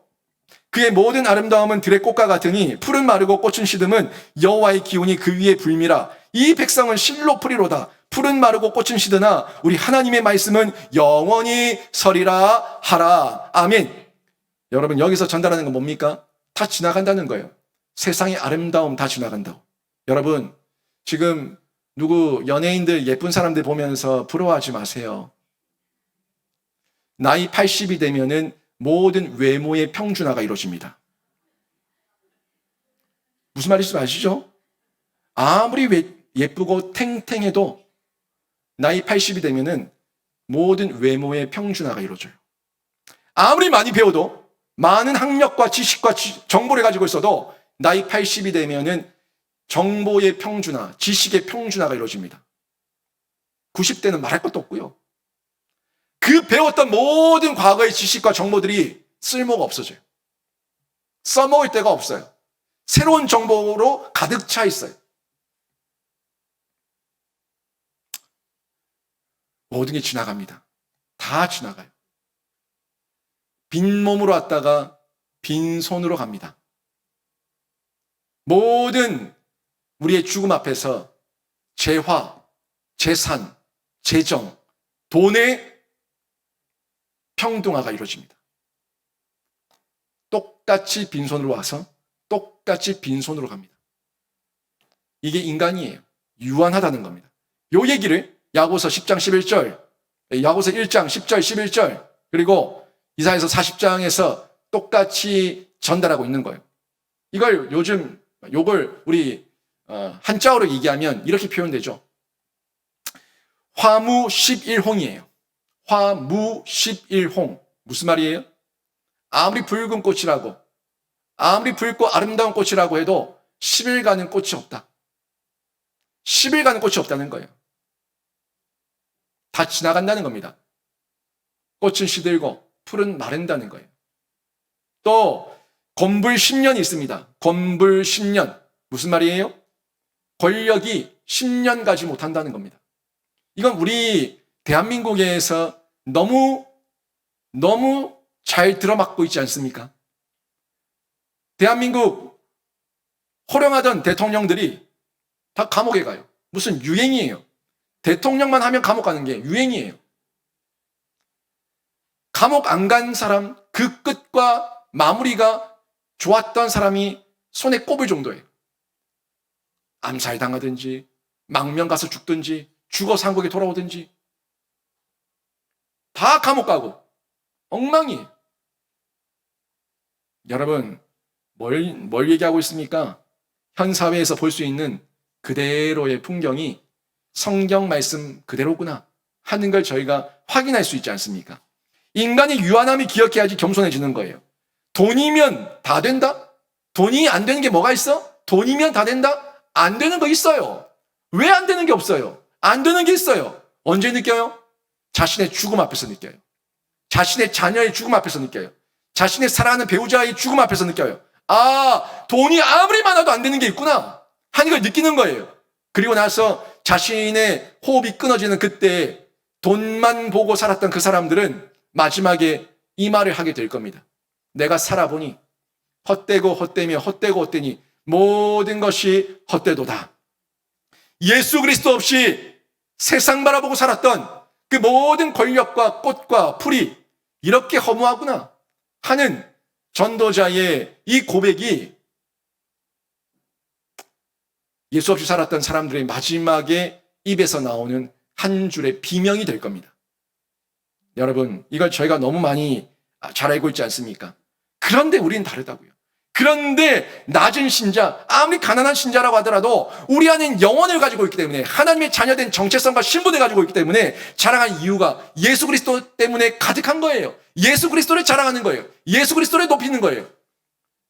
그의 모든 아름다움은 들의 꽃과 같으니 풀은 마르고 꽃은 시듬은 여호와의 기운이 그 위에 불미라. 이 백성은 실로 풀이로다. 풀은 마르고 꽃은 시드나 우리 하나님의 말씀은 영원히 서리라 하라. 아멘. 여러분 여기서 전달하는 건 뭡니까? 다 지나간다는 거예요. 세상의 아름다움 다 지나간다고. 여러분 지금 누구 연예인들 예쁜 사람들 보면서 부러워하지 마세요. 나이 80이 되면은 모든 외모의 평준화가 이루어집니다. 무슨 말인지 아시죠? 아무리 예쁘고 탱탱해도 나이 80이 되면은 모든 외모의 평준화가 이루어져요. 아무리 많이 배워도 많은 학력과 지식과 정보를 가지고 있어도 나이 80이 되면은 정보의 평준화, 지식의 평준화가 이루어집니다. 90대는 말할 것도 없고요. 그 배웠던 모든 과거의 지식과 정보들이 쓸모가 없어져요. 써먹을 데가 없어요. 새로운 정보로 가득 차 있어요. 모든 게 지나갑니다. 다 지나가요. 빈 몸으로 왔다가 빈 손으로 갑니다. 모든 우리의 죽음 앞에서 재화, 재산, 재정, 돈의 평등화가 이루어집니다. 똑같이 빈손으로 와서 똑같이 빈손으로 갑니다. 이게 인간이에요. 유한하다는 겁니다. 요 얘기를 야고보서 10장 11절, 야고보서 1장 10절 11절 그리고 이사야서 40장에서 똑같이 전달하고 있는 거예요. 요걸 우리 한자어로 얘기하면 이렇게 표현되죠. 화무 11홍이에요. 화무 11홍. 무슨 말이에요? 아무리 붉은 꽃이라고, 아무리 붉고 아름다운 꽃이라고 해도 10일간은 꽃이 없다. 10일간은 꽃이 없다는 거예요. 다 지나간다는 겁니다. 꽃은 시들고 풀은 마른다는 거예요. 또 권불 10년이 있습니다. 권불 10년. 무슨 말이에요? 권력이 10년 가지 못한다는 겁니다. 이건 우리 대한민국에서 너무 잘 들어맞고 있지 않습니까? 대한민국 호령하던 대통령들이 다 감옥에 가요. 무슨 유행이에요. 대통령만 하면 감옥 가는 게 유행이에요. 감옥 안 간 사람, 그 끝과 마무리가 좋았던 사람이 손에 꼽을 정도예요. 암살당하든지 망명 가서 죽든지 죽어서 한국에 돌아오든지 다 감옥 가고 엉망이에요. 여러분 뭘 얘기하고 있습니까? 현 사회에서 볼 수 있는 그대로의 풍경이 성경 말씀 그대로구나 하는 걸 저희가 확인할 수 있지 않습니까? 인간의 유한함이 기억해야지 겸손해지는 거예요. 돈이면 다 된다? 돈이 안 되는 게 뭐가 있어? 돈이면 다 된다? 안 되는 거 있어요. 왜 안 되는 게 없어요? 안 되는 게 있어요. 언제 느껴요? 자신의 죽음 앞에서 느껴요. 자신의 자녀의 죽음 앞에서 느껴요. 자신의 사랑하는 배우자의 죽음 앞에서 느껴요. 아, 돈이 아무리 많아도 안 되는 게 있구나 하는 걸 느끼는 거예요. 그리고 나서 자신의 호흡이 끊어지는 그때 돈만 보고 살았던 그 사람들은 마지막에 이 말을 하게 될 겁니다. 내가 살아보니 헛되고 헛되며 헛되고 헛되니 모든 것이 헛되도다. 예수 그리스도 없이 세상 바라보고 살았던 그 모든 권력과 꽃과 풀이 이렇게 허무하구나 하는 전도자의 이 고백이 예수 없이 살았던 사람들의 마지막에 입에서 나오는 한 줄의 비명이 될 겁니다. 여러분, 이걸 저희가 너무 많이 잘 알고 있지 않습니까? 그런데 우리는 다르다고요. 그런데 낮은 신자, 아무리 가난한 신자라고 하더라도 우리 안엔 영혼을 가지고 있기 때문에 하나님의 자녀된 정체성과 신분을 가지고 있기 때문에 자랑할 이유가 예수 그리스도 때문에 가득한 거예요. 예수 그리스도를 자랑하는 거예요. 예수 그리스도를 높이는 거예요.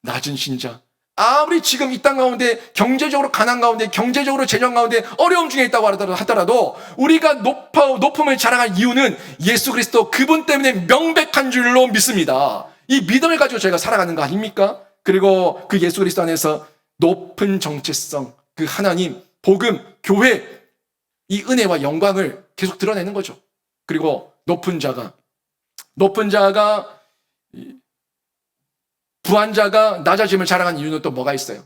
낮은 신자, 아무리 지금 이 땅 가운데 경제적으로 가난 가운데 경제적으로 재정 가운데 어려움 중에 있다고 하더라도 우리가 높음을 자랑할 이유는 예수 그리스도 그분 때문에 명백한 줄로 믿습니다. 이 믿음을 가지고 저희가 살아가는 거 아닙니까? 그리고 그 예수 그리스도 안에서 높은 정체성, 그 하나님, 복음, 교회, 이 은혜와 영광을 계속 드러내는 거죠. 그리고 높은 자가 부한 자가 낮아짐을 자랑하는 이유는 또 뭐가 있어요?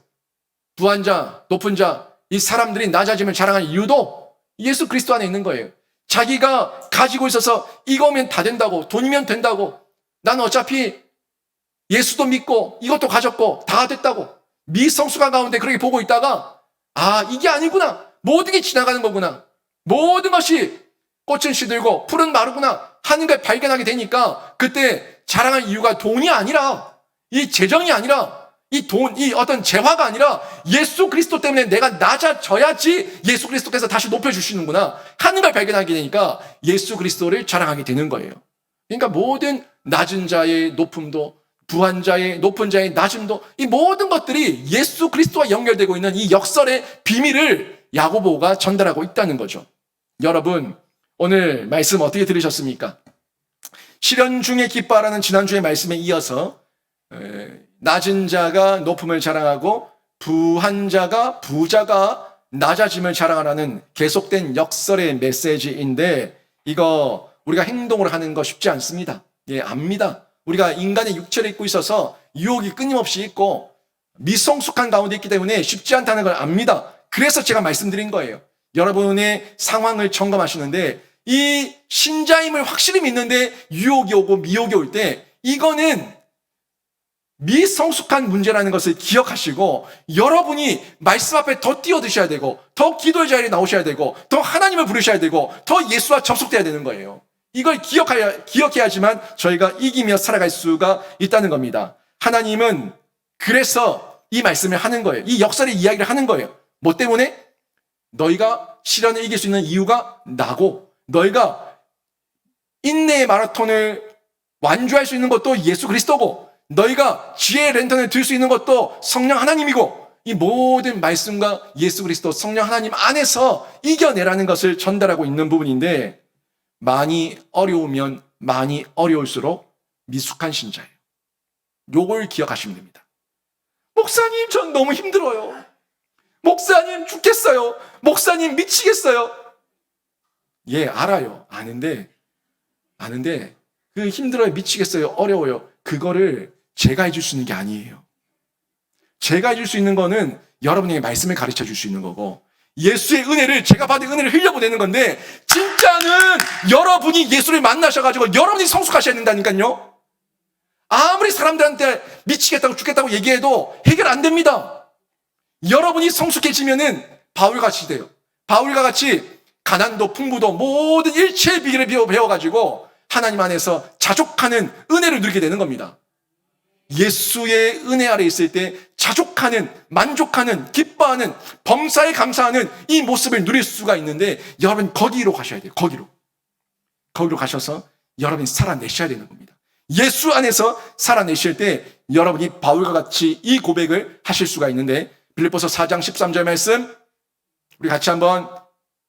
부한 자, 높은 자, 이 사람들이 낮아짐을 자랑하는 이유도 예수 그리스도 안에 있는 거예요. 자기가 가지고 있어서 이거면 다 된다고, 돈이면 된다고, 나는 어차피 예수도 믿고 이것도 가졌고 다 됐다고 미성숙한 가운데 그렇게 보고 있다가 이게 아니구나, 모든 게 지나가는 거구나, 모든 것이 꽃은 시들고 풀은 마르구나 하는 걸 발견하게 되니까 그때 자랑할 이유가 돈이 아니라, 이 재정이 아니라, 이 어떤 재화가 아니라 예수 그리스도 때문에 내가 낮아져야지 예수 그리스도께서 다시 높여주시는구나 하는 걸 발견하게 되니까 예수 그리스도를 자랑하게 되는 거예요. 그러니까 모든 낮은 자의 높음도, 부한 자의 높은 자의 낮음도, 이 모든 것들이 예수 그리스도와 연결되고 있는 이 역설의 비밀을 야고보가 전달하고 있다는 거죠. 여러분, 오늘 말씀 어떻게 들으셨습니까? 시련 중에 기뻐하라는 지난주의 말씀에 이어서 낮은 자가 높음을 자랑하고 부한 자가, 부자가 낮아짐을 자랑하라는 계속된 역설의 메시지인데, 이거 우리가 행동으로 하는 거 쉽지 않습니다. 예, 압니다. 우리가 인간의 육체를 입고 있어서 유혹이 끊임없이 있고 미성숙한 가운데 있기 때문에 쉽지 않다는 걸 압니다. 그래서 제가 말씀드린 거예요. 여러분의 상황을 점검하시는데 이 신자임을 확실히 믿는데 유혹이 오고 미혹이 올 때 이거는 미성숙한 문제라는 것을 기억하시고 여러분이 말씀 앞에 더 뛰어드셔야 되고 더 기도의 자리에 나오셔야 되고 더 하나님을 부르셔야 되고 더 예수와 접속돼야 되는 거예요. 이걸 기억해야지만 저희가 이기며 살아갈 수가 있다는 겁니다. 하나님은 그래서 이 말씀을 하는 거예요. 이 역설의 이야기를 하는 거예요. 뭐 때문에? 너희가 시련을 이길 수 있는 이유가 나고, 너희가 인내의 마라톤을 완주할 수 있는 것도 예수 그리스도고, 너희가 지혜의 랜턴을 들 수 있는 것도 성령 하나님이고, 이 모든 말씀과 예수 그리스도 성령 하나님 안에서 이겨내라는 것을 전달하고 있는 부분인데, 많이 어려우면 많이 어려울수록 미숙한 신자예요. 요걸 기억하시면 됩니다. 목사님, 전 너무 힘들어요. 목사님, 죽겠어요. 목사님, 미치겠어요. 예, 알아요. 아는데 그 힘들어요, 미치겠어요, 어려워요. 그거를 제가 해줄 수 있는 게 아니에요. 제가 해줄 수 있는 거는 여러분에게 말씀을 가르쳐 줄 수 있는 거고, 예수의 은혜를, 제가 받은 은혜를 흘려보내는 건데, 진짜는 여러분이 예수를 만나셔가지고 여러분이 성숙하셔야 된다니까요. 아무리 사람들한테 미치겠다고 죽겠다고 얘기해도 해결 안 됩니다. 여러분이 성숙해지면은 바울같이 돼요. 바울과 같이 가난도 풍부도 모든 일체의 비결을 배워가지고 하나님 안에서 자족하는 은혜를 누리게 되는 겁니다. 예수의 은혜 아래 있을 때 자족하는, 만족하는, 기뻐하는, 범사에 감사하는 이 모습을 누릴 수가 있는데, 여러분 거기로 가셔야 돼요. 거기로 가셔서 여러분이 살아내셔야 되는 겁니다. 예수 안에서 살아내실 때 여러분이 바울과 같이 이 고백을 하실 수가 있는데, 빌립보서 4장 13절 말씀 우리 같이 한번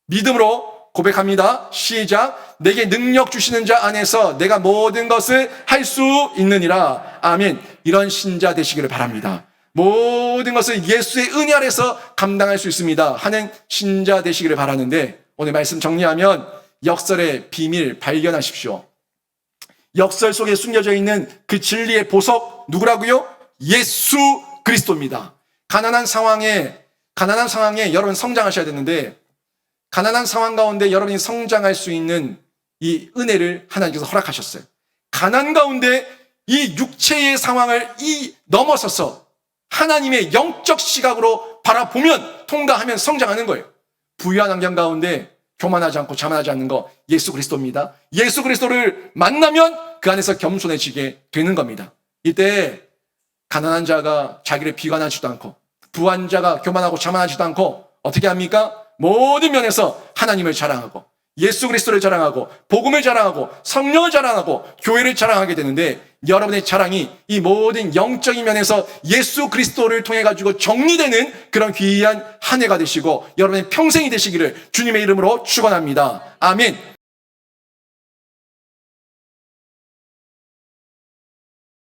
믿음으로 고백합니다. 시작. 내게 능력 주시는 자 안에서 내가 모든 것을 할 수 있느니라. 아멘. 이런 신자 되시기를 바랍니다. 모든 것을 예수의 은혜 아래서 감당할 수 있습니다 하는 신자 되시기를 바라는데, 오늘 말씀 정리하면 역설의 비밀 발견하십시오. 역설 속에 숨겨져 있는 그 진리의 보석 누구라고요? 예수 그리스도입니다. 가난한 상황에 여러분 성장하셔야 되는데, 가난한 상황 가운데 여러분이 성장할 수 있는 이 은혜를 하나님께서 허락하셨어요. 가난 가운데 이 육체의 상황을 넘어서서 하나님의 영적 시각으로 바라보면, 통과하면 성장하는 거예요. 부유한 환경 가운데 교만하지 않고 자만하지 않는 거 예수 그리스도입니다. 예수 그리스도를 만나면 그 안에서 겸손해지게 되는 겁니다. 이때 가난한 자가 자기를 비관하지도 않고, 부한 자가 교만하고 자만하지도 않고 어떻게 합니까? 모든 면에서 하나님을 자랑하고 예수 그리스도를 자랑하고 복음을 자랑하고 성령을 자랑하고 교회를 자랑하게 되는데, 여러분의 자랑이 이 모든 영적인 면에서 예수 그리스도를 통해 가지고 정리되는 그런 귀한 한 해가 되시고 여러분의 평생이 되시기를 주님의 이름으로 축원합니다. 아멘.